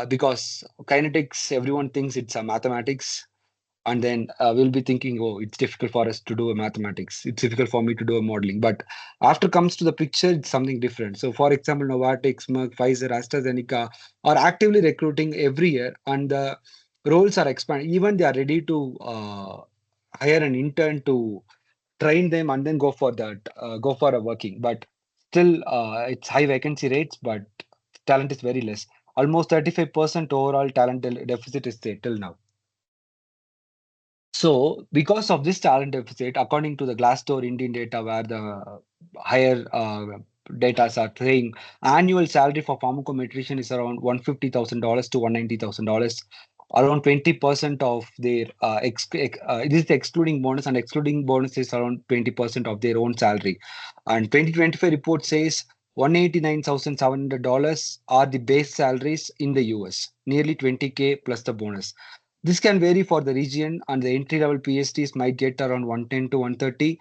because kinetics, everyone thinks it's a mathematics, and then we'll be thinking, oh, it's difficult for us to do a mathematics, it's difficult for me to do a modeling. But after comes to the picture, it's something different. So for example, Novartis, Merck, Pfizer, AstraZeneca are actively recruiting every year, and the roles are expanding. Even they are ready to hire an intern to train them and then go for a working. But still it's high vacancy rates, but talent is very less. Almost 35% overall talent deficit is there till now. So, because of this talent deficit, according to the Glassdoor Indian data, where the higher data are saying annual salary for pharmacometrician is around $150,000 to $190,000. Around 20% of their this is excluding bonus, and excluding bonus is around 20% of their own salary. And 2025 report says $189,700 are the base salaries in the US, nearly 20K plus the bonus. This can vary for the region, and the entry-level PhDs might get around 110 to 130,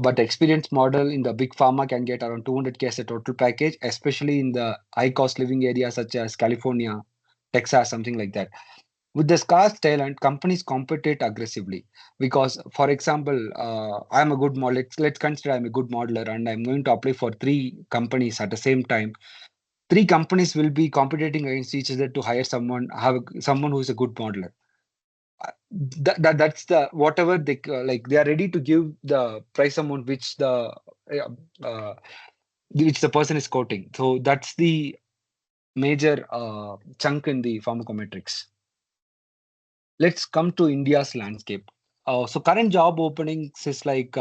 but the experience model in the big pharma can get around 200K as a total package, especially in the high-cost living areas such as California, Texas, something like that. With the scarce talent, companies compete aggressively because, for example, I'm a good model. Let's consider I'm a good modeler and I'm going to apply for three companies at the same time. Three companies will be competing against each other to hire someone who is a good modeler. That's the whatever they like they are ready to give the price amount uh, which the person is quoting. So that's the major chunk in the pharmacometrics. Let's come to India's landscape. So current job openings is like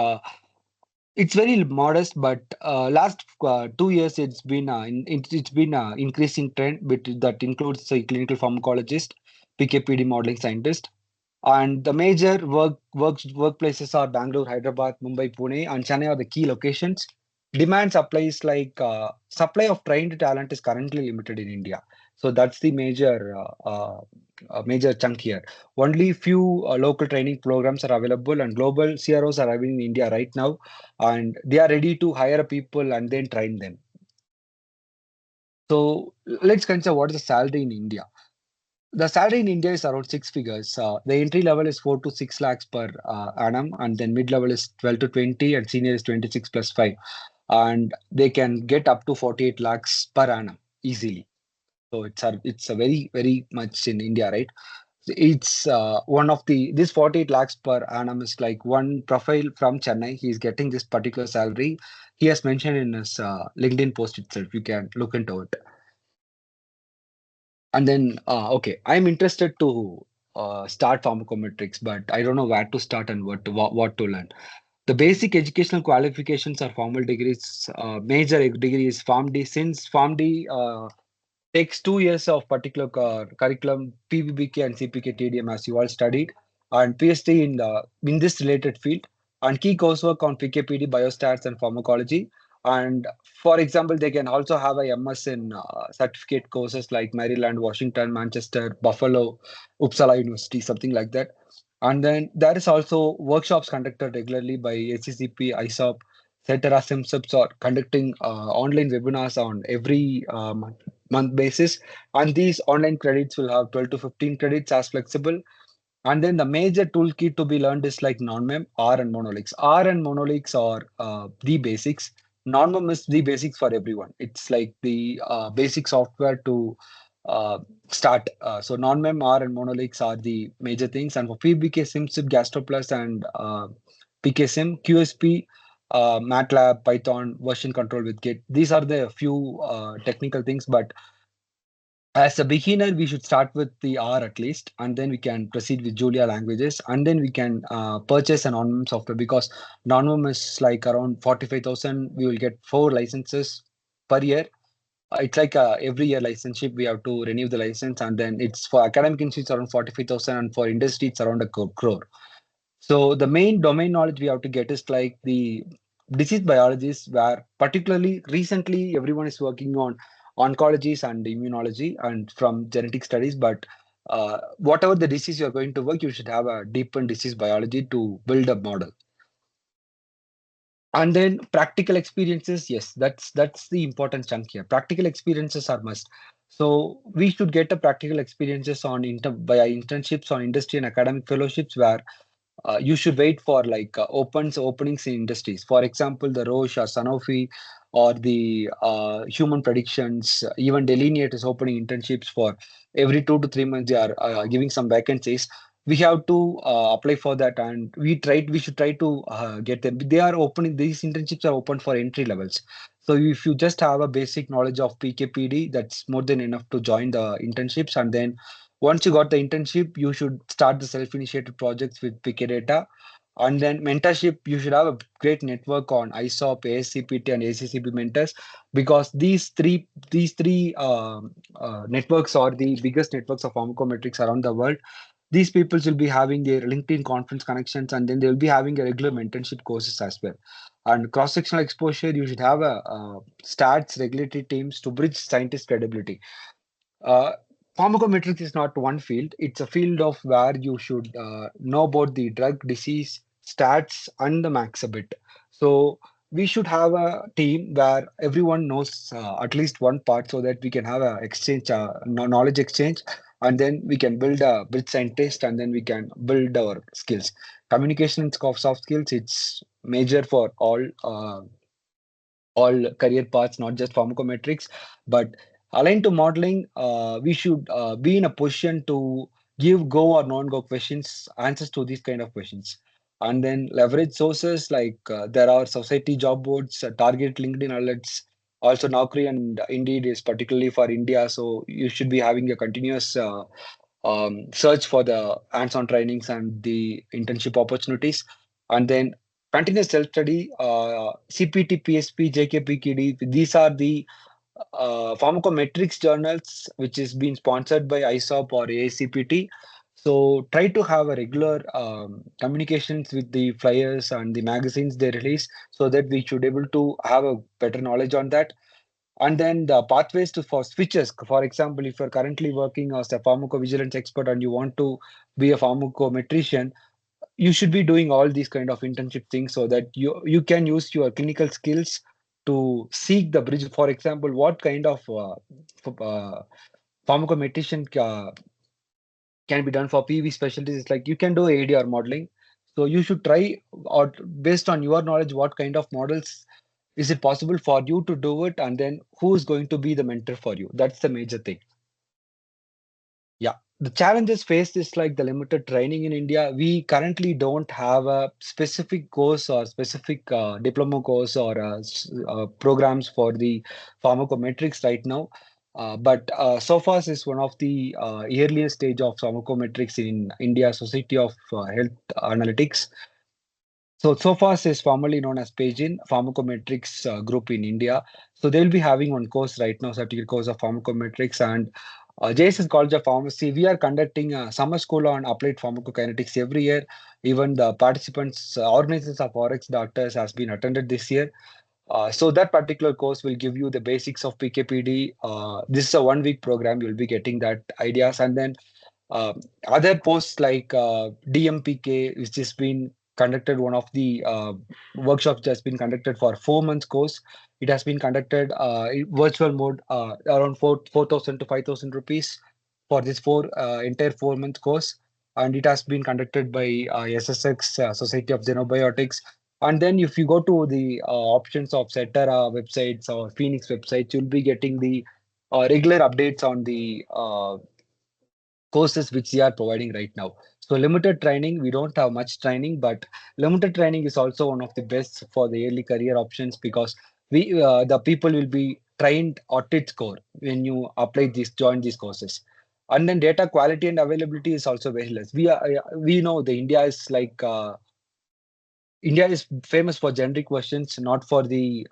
it's very modest, but last 2 years it's been increasing trend, but that includes a clinical pharmacologist, PKPD modeling scientist, and the major workplaces are Bangalore, Hyderabad, Mumbai, Pune, and Chennai are the key locations. Demand supplies like supply of trained talent is currently limited in India, so that's the major chunk here. Only few local training programs are available, and global CROs are having in India right now, and they are ready to hire people and then train them. So let's consider what is the salary in India. The salary in India is around six figures. The entry level is 4 to 6 lakhs per annum, and then mid level is 12 to 20, and senior is 26 plus 5. And they can get up to 48 lakhs per annum easily. So it's a very much in India, right? It's one of the this 48 lakhs per annum is like one profile from Chennai. He's getting this particular salary. He has mentioned in his LinkedIn post itself. You can look into it. And then, okay, I'm interested to start pharmacometrics, but I don't know where to start and what to learn. The basic educational qualifications are formal degrees. Major degree is PharmD. Since PharmD takes 2 years of particular curriculum, PBBK and CPK TDM as you all studied, and PhD in this related field, and key coursework on PKPD, biostats, and pharmacology. And for example, they can also have a MS in certificate courses like Maryland, Washington, Manchester, Buffalo, Uppsala University, something like that. And then there is also workshops conducted regularly by HCCP, ISOP, etc. SIMSIPs are conducting online webinars on every month basis, and these online credits will have 12 to 15 credits as flexible. And then the major toolkit to be learned is like non-mem, R, and monolix. R and monolix are the basics. Non-mem is the basics for everyone. It's like the basic software to uh, start. So non-mem, R, and monolix are the major things. And for PBK, SimSip, GastroPlus, and PKSim, QSP, MATLAB, Python, version control with Git. These are the few technical things, but as a beginner, we should start with the R at least, and then we can proceed with Julia languages, and then we can purchase an on software because non is like around 45,000. We will get 4 licenses per year. It's like every year licenseship, we have to renew the license, and then it's for academic institutes around 45,000, and for industry, it's around a crore. So the main domain knowledge we have to get is like the disease biologies, where particularly recently everyone is working on oncologies and immunology and from genetic studies. But whatever the disease you are going to work, you should have a deep in disease biology to build a model. And then practical experiences, yes, that's the important chunk here. Practical experiences are must. So we should get a practical experiences on via internships on industry and academic fellowships where you should wait for like openings in industries. For example, the Roche or Sanofi or the Human Predictions, even Delineate is opening internships for every 2 to 3 months. They are giving some vacancies. We have to apply for that, and we should try to get them. They are opening these internships are open for entry levels. So if you just have a basic knowledge of PKPD, that's more than enough to join the internships, and then Once you got the internship, you should start the self-initiated projects with PK data. And then mentorship, you should have a great network on ISOP, ASCPT, and ACCP mentors, because these three networks are the biggest networks of pharmacometrics around the world. These people will be having their LinkedIn conference connections, and then they'll be having a regular mentorship courses as well. And cross-sectional exposure, you should have a stats regulatory teams to bridge scientist credibility. uh, Pharmacometrics is not one field, it's a field of where you should know about the drug, disease, stats, and the max a bit. So we should have a team where everyone knows at least one part, so that we can have a exchange, knowledge exchange, and then we can build a bridge scientist, and then we can build our skills. Communication and soft skills, it's major for all career paths, not just pharmacometrics. But aligned to modeling, we should be in a position to give go or non-go questions, answers to these kind of questions. And then leverage sources like there are society job boards, target LinkedIn alerts. Also, Naukri and Indeed is particularly for India, so you should be having a continuous search for the hands-on trainings and the internship opportunities. And then continuous self-study, CPT, PSP, JKPKD, these are the pharmacometrics journals which is being sponsored by ISOP or ACPT. So try to have a regular communications with the flyers and the magazines they release, so that we should able to have a better knowledge on that. And then the pathways to for switches. For example, if you're currently working as a pharmacovigilance expert and you want to be a pharmacometrician, you should be doing all these kind of internship things, so that you can use your clinical skills to seek the bridge. For example, what kind of pharmacometrician can be done for PV specialties? It's like you can do ADR modeling. So you should try, or based on your knowledge, what kind of models is it possible for you to do it, and then who is going to be the mentor for you? That's the major thing. Yeah, the challenges faced is like the limited training in India. We currently don't have a specific course or specific diploma course or programs for the pharmacometrics right now. But SOFAS is one of the earliest stage of pharmacometrics in India Society of Health Analytics. So SOFAS is formerly known as Pagin Pharmacometrics Group in India. So they'll be having one course right now, certificate course of pharmacometrics. And JSS College of Pharmacy, we are conducting a summer school on applied pharmacokinetics every year. Even the participants, organizations of RX doctors has been attended this year. So that particular course will give you the basics of PKPD. This is a 1 week program. You'll be getting that ideas. And then uh, other posts like DMPK, which has been conducted, one of the workshops that's been conducted for 4 months course. It has been conducted in virtual mode, around 4,000 to 5,000 rupees for this entire 4 month course. And it has been conducted by SSX, Society of Xenobiotics. And then if you go to the options of Cetera websites or Phoenix websites, you'll be getting the regular updates on the courses which they are providing right now. So limited training, we don't have much training, but limited training is also one of the best for the early career options, because we the people will be trained at its core when you join these courses. And then data quality and availability is also very less. We know the India is famous for generic questions, not for the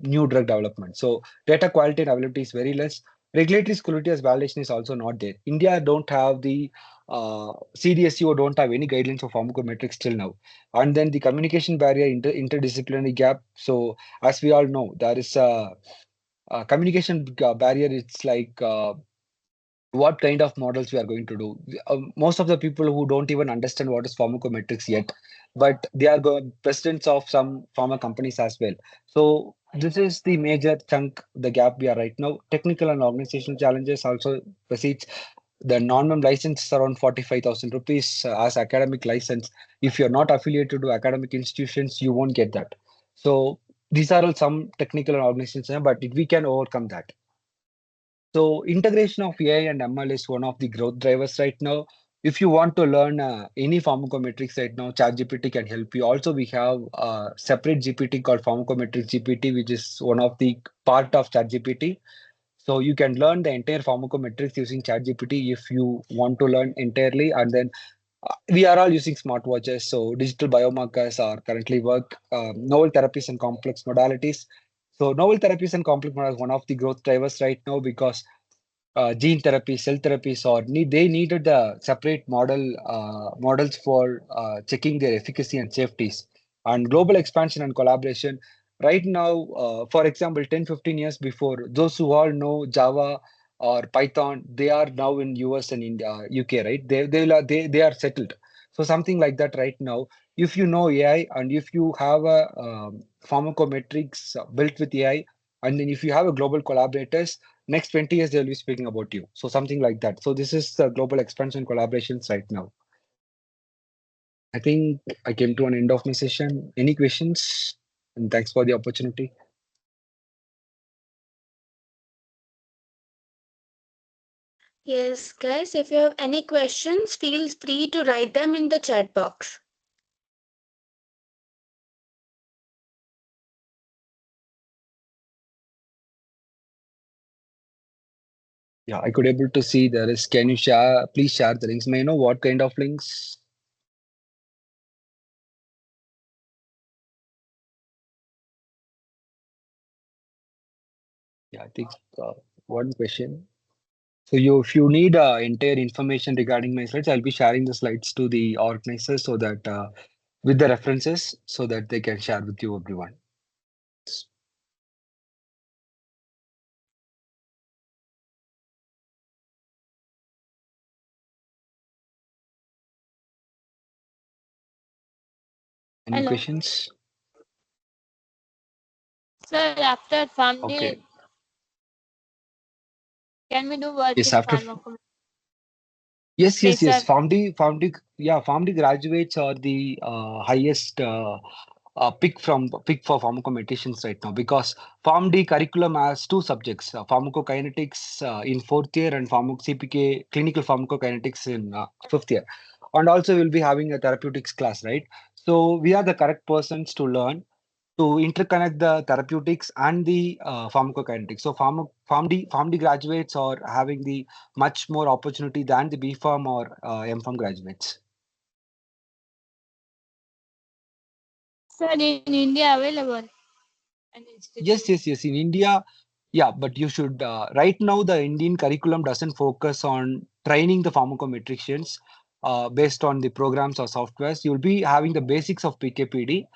new drug development. So data quality and availability is very less. Regulatory security as validation is also not there. India don't have the CDSCO don't have any guidelines for pharmacometrics till now. And then the communication barrier, interdisciplinary gap. So as we all know, there is a communication barrier. It's like what kind of models we are going to do. Most of the people who don't even understand what is pharmacometrics yet, but they are presidents of some pharma companies as well. So this is the major chunk, the gap we are right now. Technical and organizational challenges also precedes. The non-mem license is around 45,000 rupees as academic license. If you're not affiliated to academic institutions, you won't get that. So these are all some technical and organizational, but we can overcome that. So integration of AI and ML is one of the growth drivers right now. If you want to learn any pharmacometrics right now, ChatGPT can help you. Also, we have a separate GPT called Pharmacometrics GPT, which is one of the part of ChatGPT. So you can learn the entire pharmacometrics using ChatGPT if you want to learn entirely. And then we are all using smartwatches, so digital biomarkers are currently work. Novel therapies and complex modalities. So novel therapies and complex modalities one of the growth drivers right now because gene therapy, cell therapies, or they needed the separate models for checking their efficacy and safeties. And global expansion and collaboration. Right now, for example, 10, 15 years before, those who all know Java or Python, they are now in US and in UK, right? They are settled. So something like that right now. If you know AI and if you have a pharmacometrics built with AI, and then if you have a global collaborators, next 20 years they'll be speaking about you, so something like that. So this is the global expansion collaborations right now. I think I came to an end of my session. Any questions? And thanks for the opportunity. Yes, guys, if you have any questions, feel free to write them in the chat box. Yeah, I could able to see there is, can you share, please share the links? May I know what kind of links? Yeah, I think uh, one question. So if you need entire information regarding my slides, I'll be sharing the slides to the organizers so that with the references so that they can share with you everyone. Any Hello. questions? Sir, after Okay. family, can we do work Yes, in after pharmacometrics? yes. Laser. Foundry graduates are the highest pick for pharmacometricians right now because PharmD curriculum has two subjects: pharmacokinetics in fourth year and CPK clinical pharmacokinetics in fifth year, and also we'll be having a therapeutics class, right? So we are the correct persons to learn to interconnect the therapeutics and the pharmacokinetics. So PharmD graduates are having the much more opportunity than the B.Pharm or M.Pharm graduates. Sir, in India available an institute. Yes. In India, yeah, but you should. Right now, the Indian curriculum doesn't focus on training the pharmacometricians based on the programs or softwares. You'll be having the basics of PKPD.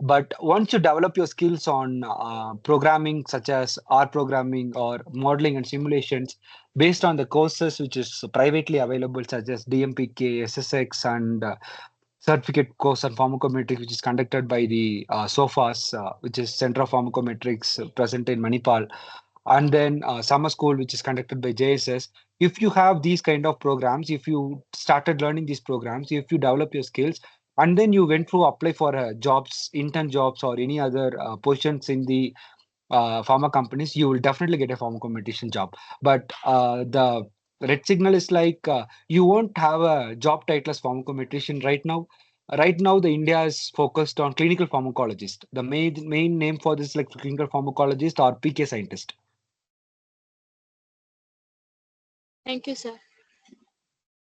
But once you develop your skills on programming, such as R programming or modeling and simulations, based on the courses which is privately available, such as DMPK, SSX, and certificate course on pharmacometrics, which is conducted by the SOFAS, which is Center of Pharmacometrics, present in Manipal, and then summer school, which is conducted by JSS. If you have these kind of programs, if you started learning these programs, if you develop your skills, and then you went through apply for jobs, intern jobs, or any other positions in the pharma companies, you will definitely get a pharmacometrician job. But the red signal is like you won't have a job title as pharmacometrician right now. Right now, the India is focused on clinical pharmacologist. The main name for this like clinical pharmacologist or PK scientist. Thank you, sir.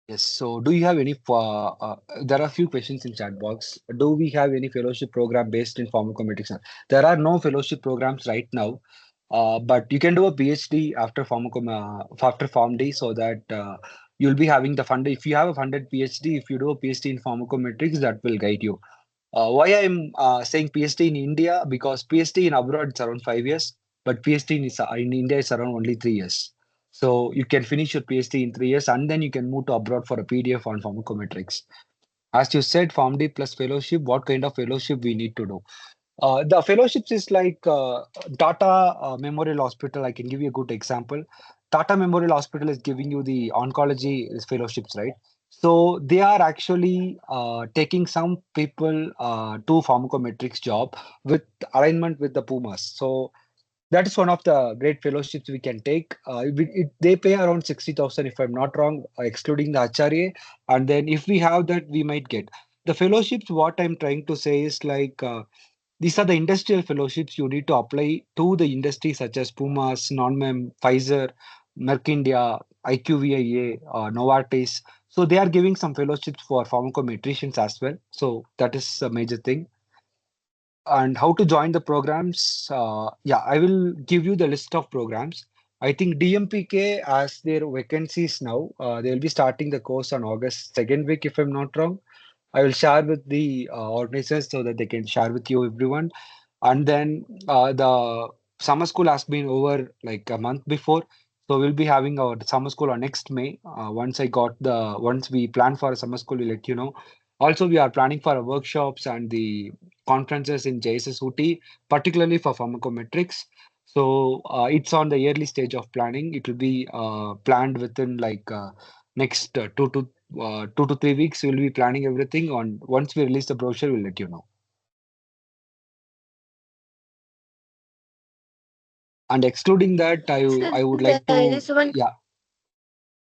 Yes. So, do you have any? There are a few questions in chat box. Do we have any fellowship program based in pharmacometrics? There are no fellowship programs right now, but you can do a PhD after after PharmD, so that you'll be having the fund. If you have a funded PhD, if you do a PhD in pharmacometrics, that will guide you. Why I'm saying PhD in India? Because PhD in abroad it's around 5 years, but PhD in India is around only 3 years. So you can finish your PhD in 3 years and then you can move to abroad for a PDF on pharmacometrics. As you said, PharmD plus fellowship, what kind of fellowship we need to do? The fellowships is like Tata Memorial Hospital. I can give you a good example. Tata Memorial Hospital is giving you the oncology fellowships, right? So they are actually taking some people to pharmacometrics job with alignment with the Pumas. So that is one of the great fellowships we can take. They pay around 60,000 if I'm not wrong, excluding the HRA. And then if we have that, we might get the fellowships. What I'm trying to say is like. These are the industrial fellowships you need to apply to the industry such as Pumas, Nonmem, Pfizer, Merck India, IQVIA, Novartis. So they are giving some fellowships for pharmacometricians as well. So that is a major thing. And how to join the programs? Yeah, I will give you the list of programs. I think DMPK has their vacancies now. They will be starting the course on August second week, if I'm not wrong. I will share with the organizers so that they can share with you everyone. And then the summer school has been over like a month before. So we'll be having our summer school on next May. Once we plan for a summer school, we'll let you know. Also, we are planning for workshops and the conferences in JSS Ooty, particularly for pharmacometrics. So it's on the early stage of planning. It will be planned within like next 2 to 3 weeks. We'll be planning everything. On once we release the brochure, we'll let you know. And excluding that, So I would like there to, is one yeah,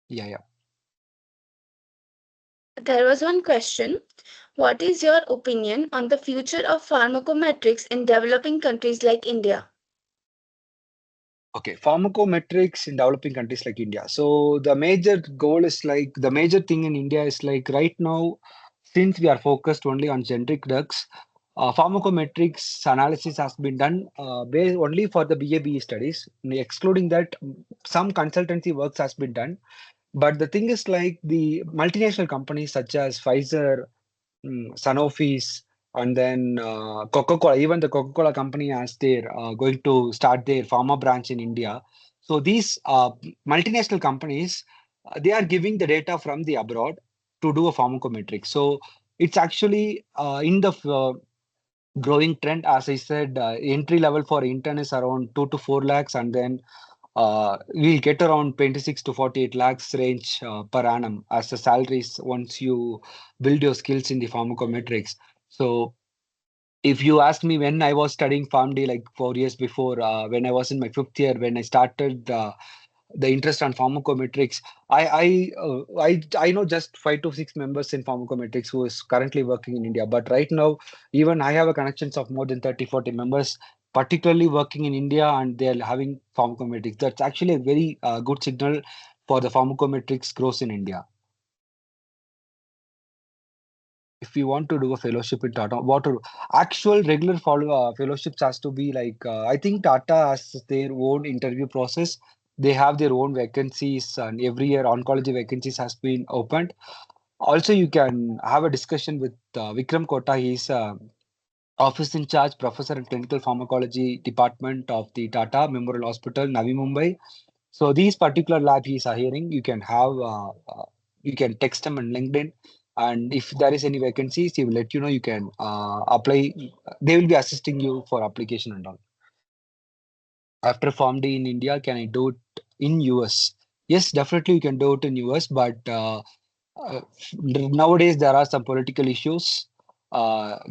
yeah, yeah. there was one question. What is your opinion on the future of pharmacometrics in developing countries like India? Okay, pharmacometrics in developing countries like India. So the major goal is like the major thing in India is like right now, since we are focused only on generic drugs, pharmacometrics analysis has been done based only for the BA/BE studies. Excluding that, some consultancy works has been done. But the thing is like the multinational companies such as Pfizer, Sanofi's, and then Coca-Cola. Even the Coca-Cola company as they're going to start their pharma branch in India. So these multinational companies, they are giving the data from the abroad to do a pharmacometric. So it's actually in the growing trend. As I said, entry level for intern is around 2 to 4 lakhs, and then we'll get around 26 to 48 lakhs range per annum as the salaries once you build your skills in the pharmacometrics. So if you ask me when I was studying PharmD like 4 years before, when I was in my fifth year, when I started the interest on pharmacometrics, I know just 5 to 6 members in pharmacometrics who is currently working in India. But right now, even I have a connections of more than 30, 40 members, particularly working in India, and they're having pharmacometrics. That's actually a very good signal for the pharmacometrics growth in India. If you want to do a fellowship in Tata, actual regular fellowships has to be like I think Tata has their own interview process. They have their own vacancies, and every year oncology vacancies has been opened. Also, you can have a discussion with Vikram Kota. He's office in charge professor in clinical pharmacology department of the Tata Memorial Hospital, Navi Mumbai. So these particular lab he's hiring, you can text him on LinkedIn, and if there is any vacancies, he will let you know. You can apply. They will be assisting you for application and all. After PharmD in India, can I do it in US? Yes, definitely you can do it in US, but uh, nowadays there are some political issues.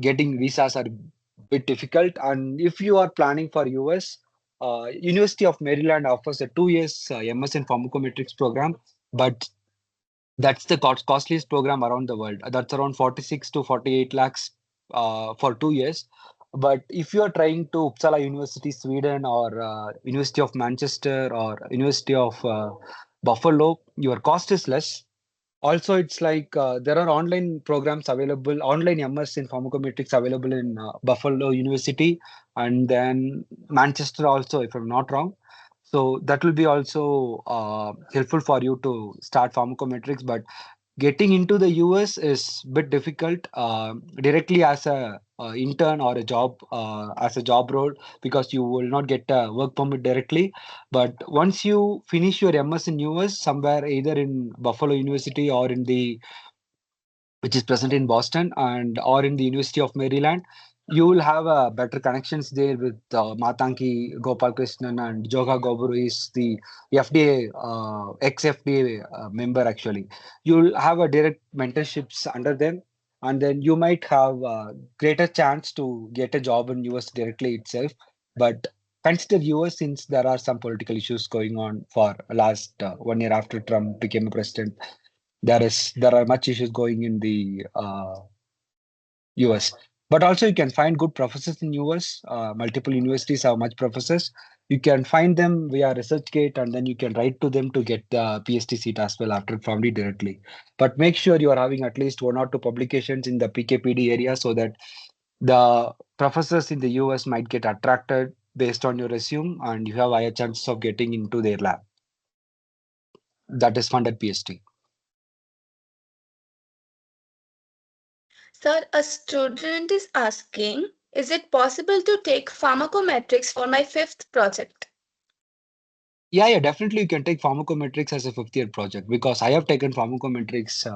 Getting visas are a bit difficult, and if you are planning for US, University of Maryland offers a 2 years MS in pharmacometrics program, but that's the costliest program around the world. That's around 46 to 48 lakhs for 2 years. But if you are trying to Uppsala University, Sweden, or University of Manchester, or University of Buffalo, your cost is less. Also, it's like there are online programs available, online MS in pharmacometrics available in Buffalo University and then Manchester also, if I'm not wrong. So that will be also helpful for you to start pharmacometrics. But getting into the US is a bit difficult directly as a intern or a job as a job role because you will not get a work permit directly. But once you finish your MS in US somewhere either in Buffalo University or in the which is present in Boston and or in the University of Maryland, you will have better connections there with Matanki Gopalkrishnan and Joga Goburu is the FDA ex-FDA member actually. You'll have a direct mentorships under them, and then you might have a greater chance to get a job in US directly itself. But consider US since there are some political issues going on for last 1 year after Trump became a president. There are much issues going in the US. But also you can find good professors in US. Multiple universities have much professors. You can find them via ResearchGate, and then you can write to them to get the PhD seat as well after PharmD directly. But make sure you are having at least one or two publications in the PKPD area so that the professors in the US might get attracted based on your resume, and you have higher chances of getting into their lab. That is funded PhD. Sir, a student is asking, is it possible to take pharmacometrics for my fifth project? Yeah, definitely you can take pharmacometrics as a fifth year project because I have taken pharmacometrics.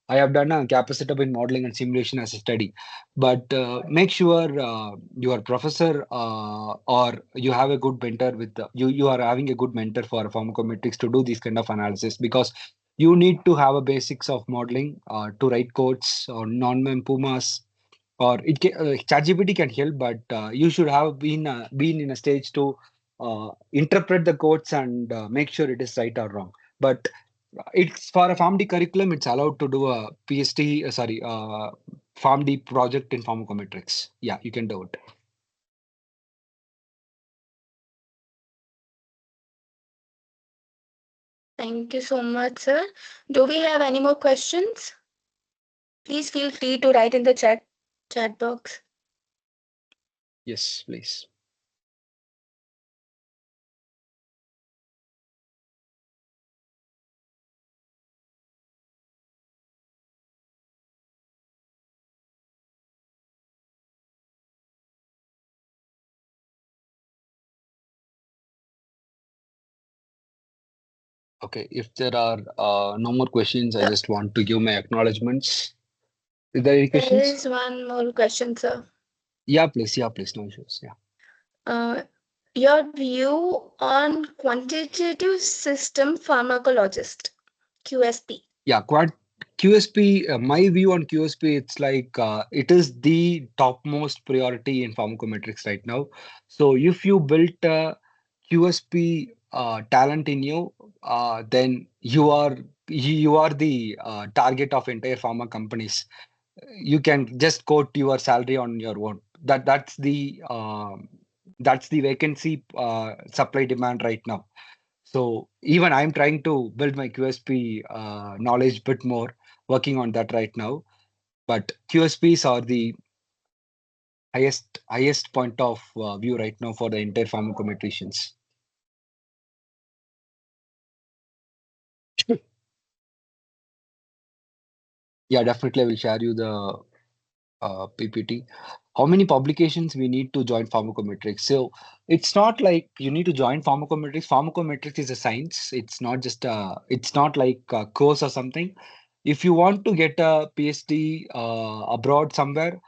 I have done a capacitor in modeling and simulation as a study, but make sure your professor or you have a good mentor with you are having a good mentor for pharmacometrics to do this kind of analysis because you need to have a basics of modeling to write codes or non-mem pumas or ChatGPT can help, but you should have been in a stage to interpret the codes and make sure it is right or wrong. But it's for a PharmD curriculum, it's allowed to do a PhD, PharmD project in pharmacometrics. Yeah, you can do it. Thank you so much, sir. Do we have any more questions? Please feel free to write in the chat box. Yes, please. Okay, if there are no more questions, I Sir, just want to give my acknowledgements. Is there any there questions? is one more question, sir. Yeah, please. Yeah, please. No issues. Yeah. Uh, your view on quantitative system pharmacologist, QSP. Yeah, QSP, my view on QSP, it's like it is the topmost priority in pharmacometrics right now. So if you built a QSP talent in you, then you are the target of entire pharma companies. You can just quote your salary on your own. That's the vacancy supply demand right now. So even I'm trying to build my QSP knowledge bit more, working on that right now. But QSPs are the highest point of view right now for the entire pharmacometricians. Yeah, definitely I will share you the PPT. How many publications we need to join pharmacometrics? So it's not like you need to join pharmacometrics. Pharmacometrics is a science. It's not like a course or something. If you want to get a PhD abroad somewhere,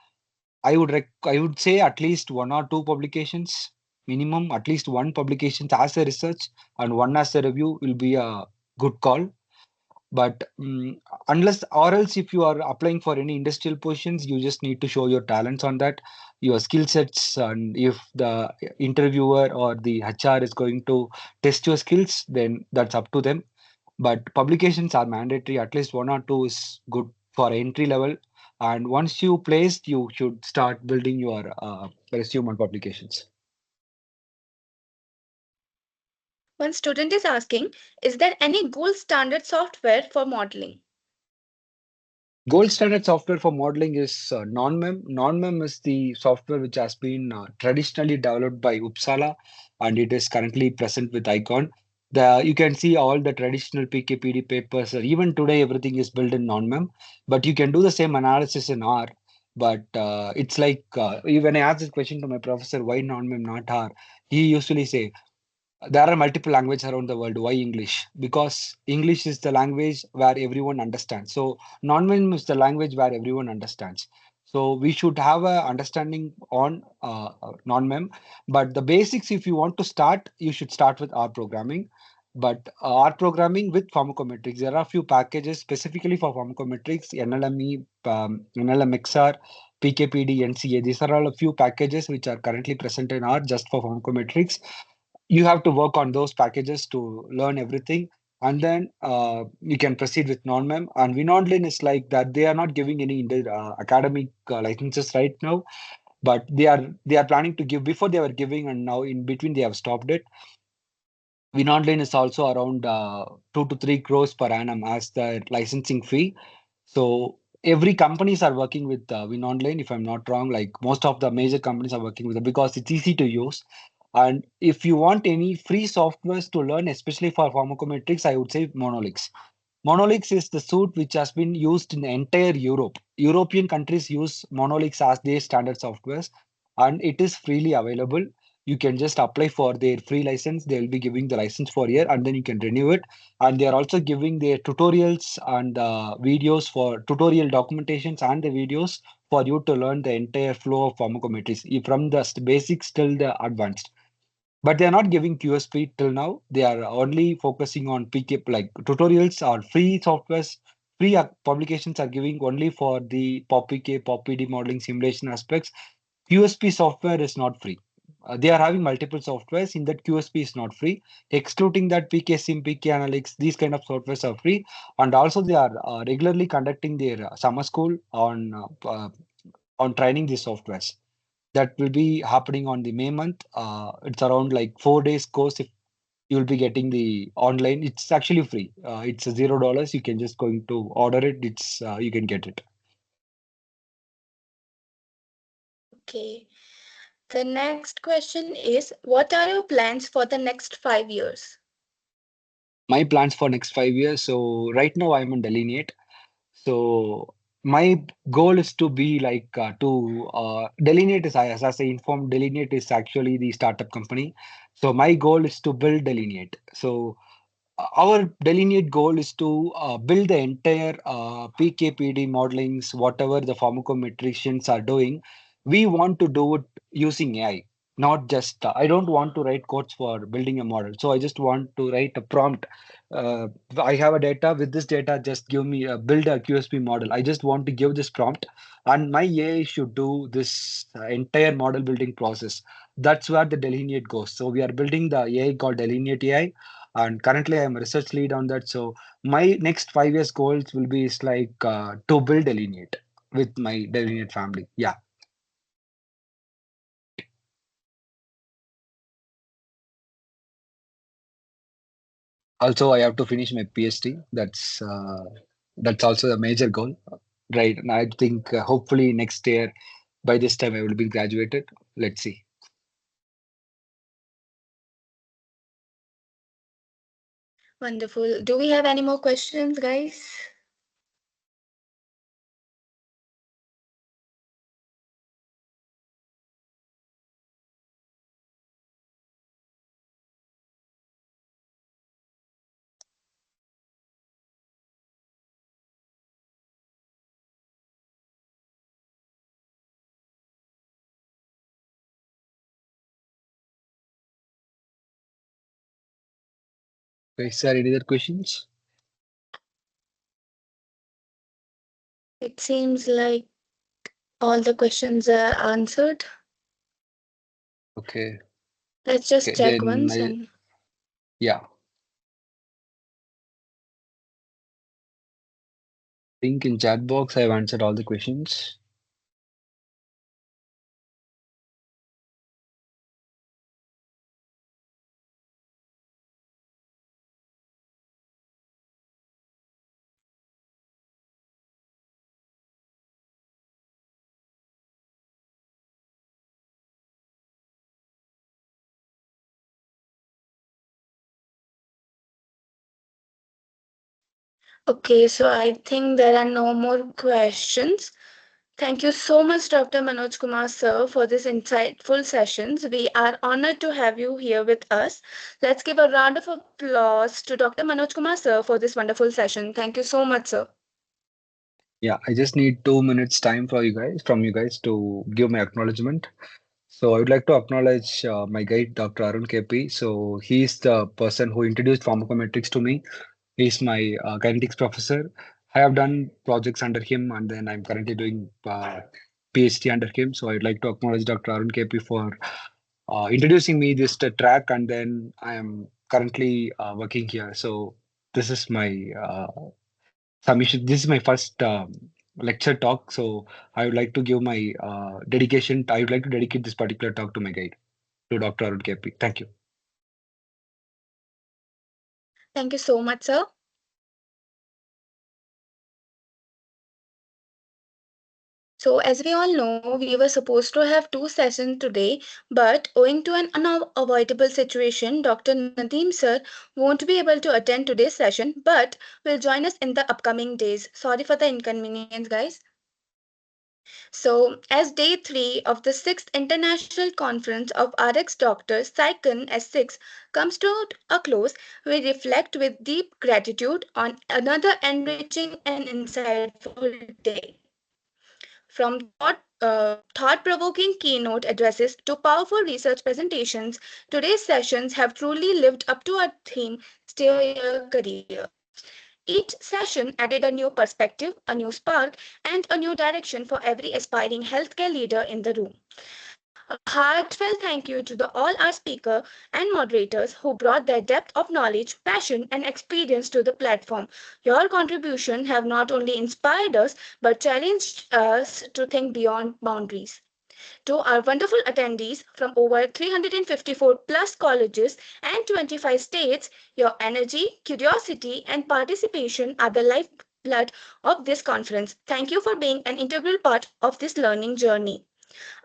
I would say at least one or two publications minimum, at least one publication as a research and one as a review will be a good call. But unless or else if you are applying for any industrial positions, you just need to show your talents on that, your skill sets, and if the interviewer or the HR is going to test your skills, then that's up to them. But publications are mandatory. At least one or two is good for entry level. And once you placed, you should start building your resume and publications. One student is asking, is there any gold standard software for modeling? Gold standard software for modeling is non-mem. Non-mem is the software which has been traditionally developed by Uppsala, and it is currently present with Icon. You can see all the traditional PKPD papers. Even today, everything is built in non-mem, but you can do the same analysis in R. But it's like when I asked this question to my professor, why non-mem, not R? He usually say there are multiple languages around the world. Why English? Because English is the language where everyone understands. So non-mem is the language where everyone understands. So we should have a understanding on non-mem. But the basics, if you want to start, you should start with R programming. But R programming with pharmacometrics, there are a few packages specifically for pharmacometrics, NLME, NLMXR, PKPD, NCA. These are all a few packages which are currently present in R just for pharmacometrics. You have to work on those packages to learn everything. and then you can proceed with non-mem. And non is like that they are not giving any academic licenses right now, but they are planning to give. Before they were giving, and now in between they have stopped it. Online is also around 2 to 3 crores per annum as the licensing fee. So every companies are working with Online, if I'm not wrong. Like most of the major companies are working with it because it's easy to use. And if you want any free softwares to learn, especially for pharmacometrics, I would say Monolix. Monolix is the suite which has been used in the entire Europe. European countries use Monolix as their standard softwares, and it is freely available. You can just apply for their free license. They will be giving the license for a year, and then you can renew it. And they are also giving their tutorials and videos for tutorial documentations and the videos for you to learn the entire flow of pharmacometry from the basics till the advanced. But they are not giving QSP till now. They are only focusing on PK, like tutorials or free softwares. Free publications are giving only for the POP-PK, POP-PD modeling simulation aspects. QSP software is not free. They are having multiple softwares. In that, QSP is not free. Excluding that, PK Sim, PK Analytics, these kind of softwares are free. And also, they are regularly conducting their summer school on training these softwares. That will be happening on the May month. It's around like 4 days course. If you'll be getting the online, it's actually free. It's $0. You can just going to order it. It's you can get it. Okay. The next question is, what are your plans for the next 5 years? My plans for next 5 years. So right now I'm on Delineate. So my goal is to be like to Delineate is, as I informed, Delineate is actually the startup company. So my goal is to build Delineate. So our delineate goal is to build the entire PKPD modelings, whatever the pharmacometricians are doing. We want to do it using AI, not just, I don't want to write codes for building a model. So I just want to write a prompt. Uh, I have a data. With this data, just give me build a QSP model. I just want to give this prompt, and my AI should do this entire model building process. That's where the delineate goes. So we are building the AI called delineate AI, and currently I'm a research lead on that. So my next 5 years goals will be is like to build Delineate with my Delineate family. Yeah. Also, I have to finish my PhD. That's also a major goal, right? And I think hopefully next year, by this time, I will be graduated. Let's see. Wonderful. Do we have any more questions, guys? Okay, sir, any other questions? It seems like all the questions are answered. Okay. Let's just Okay. check Then once and yeah, I think in chat box I've answered all the questions. okay, so I think there are no more questions. Thank you so much, Dr. Manoj Kumar, sir, for this insightful sessions. We are honored to have you here with us. Let's give a round of applause to Dr. Manoj Kumar, sir, for this wonderful session. Thank you so much, sir. Yeah, I just need 2 minutes time for you guys from you guys to give my acknowledgement. So I would like to acknowledge my guide, Dr. Arun KP. So he's the person who introduced pharmacometrics to me. He's my kinetics professor. I have done projects under him, and then I'm currently doing PhD under him. So I'd like to acknowledge Dr. Arun KP for introducing me this track, and then I am currently working here. So this is my submission. This is my first lecture talk, so I would like to give my dedication. I would like to dedicate this particular talk to my guide, to Dr. Arun KP. Thank you. Thank you so much, sir. So, as we all know, we were supposed to have two sessions today, but owing to an unavoidable situation, Dr. Nadeem sir won't be able to attend today's session, but will join us in the upcoming days. Sorry for the inconvenience, guys. So, as day 3 of the 6th International Conference of RX Doctors, SICON S6, comes to a close, we reflect with deep gratitude on another enriching and insightful day. From thought-provoking keynote addresses to powerful research presentations, today's sessions have truly lived up to our theme, Steer Your Career. Each session added a new perspective, a new spark, and a new direction for every aspiring healthcare leader in the room. A heartfelt thank you to all our speaker and moderators who brought their depth of knowledge, passion, and experience to the platform. Your contribution have not only inspired us but challenged us to think beyond boundaries. To our wonderful attendees from over 354 plus colleges and 25 states, your energy, curiosity, and participation are the lifeblood of this conference. Thank you for being an integral part of this learning journey.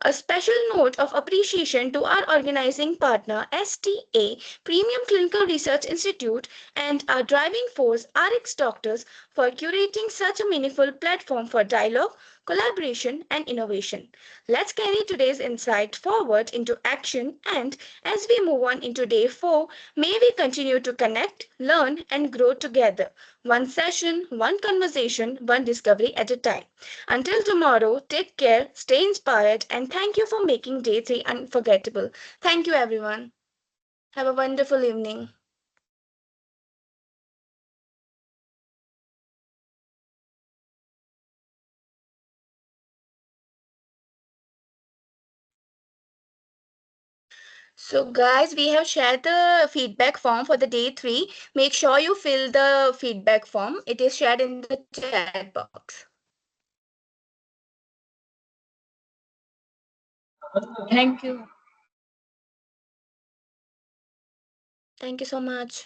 A special note of appreciation to our organizing partner, STA, Premium Clinical Research Institute, and our driving force, RX Doctors, for curating such a meaningful platform for dialogue, collaboration, and innovation. Let's carry today's insight forward into action, and as we move on into day 4, may we continue to connect, learn, and grow together. One session, one conversation, one discovery at a time. Until tomorrow, take care, stay inspired, and thank you for making day 3 unforgettable. Thank you, everyone. Have a wonderful evening. So, guys, we have shared the feedback form for the day 3. Make sure you fill the feedback form. It is shared in the chat box. Thank you. Thank you so much.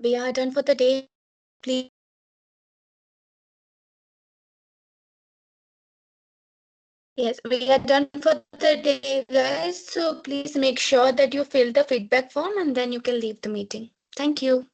We are done for the day, guys. So please make sure that you fill the feedback form. Yes, we are done for the day, guys. So please make sure that you fill the feedback form and then you can leave the meeting. Thank you.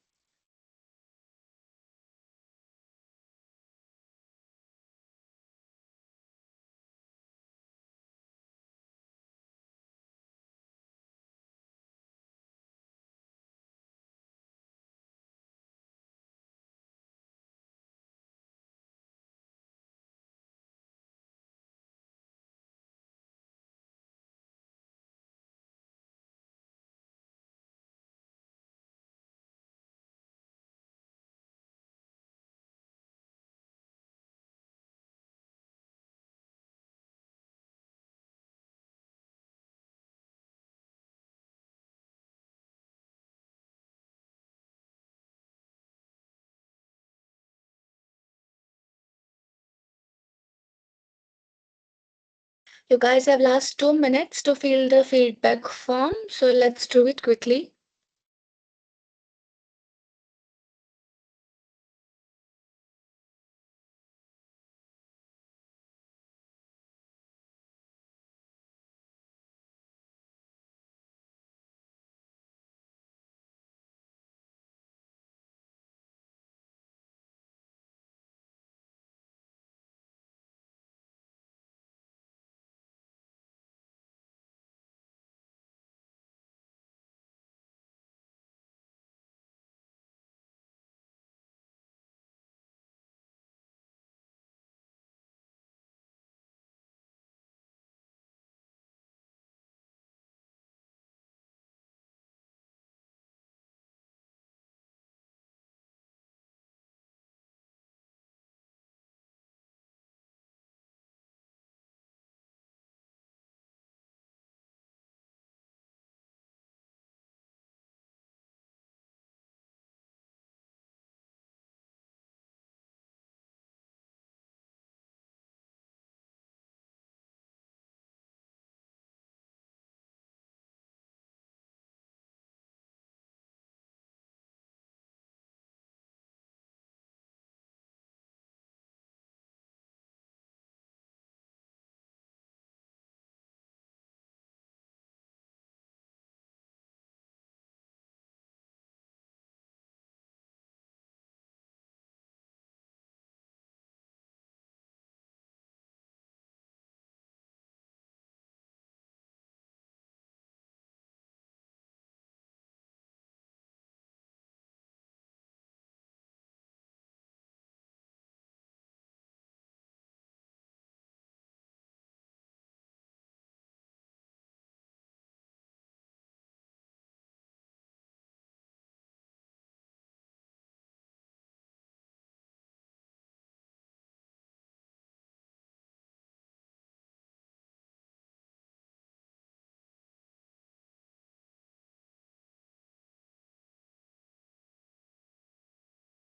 You guys have last 2 minutes to fill the feedback form. So let's do it quickly.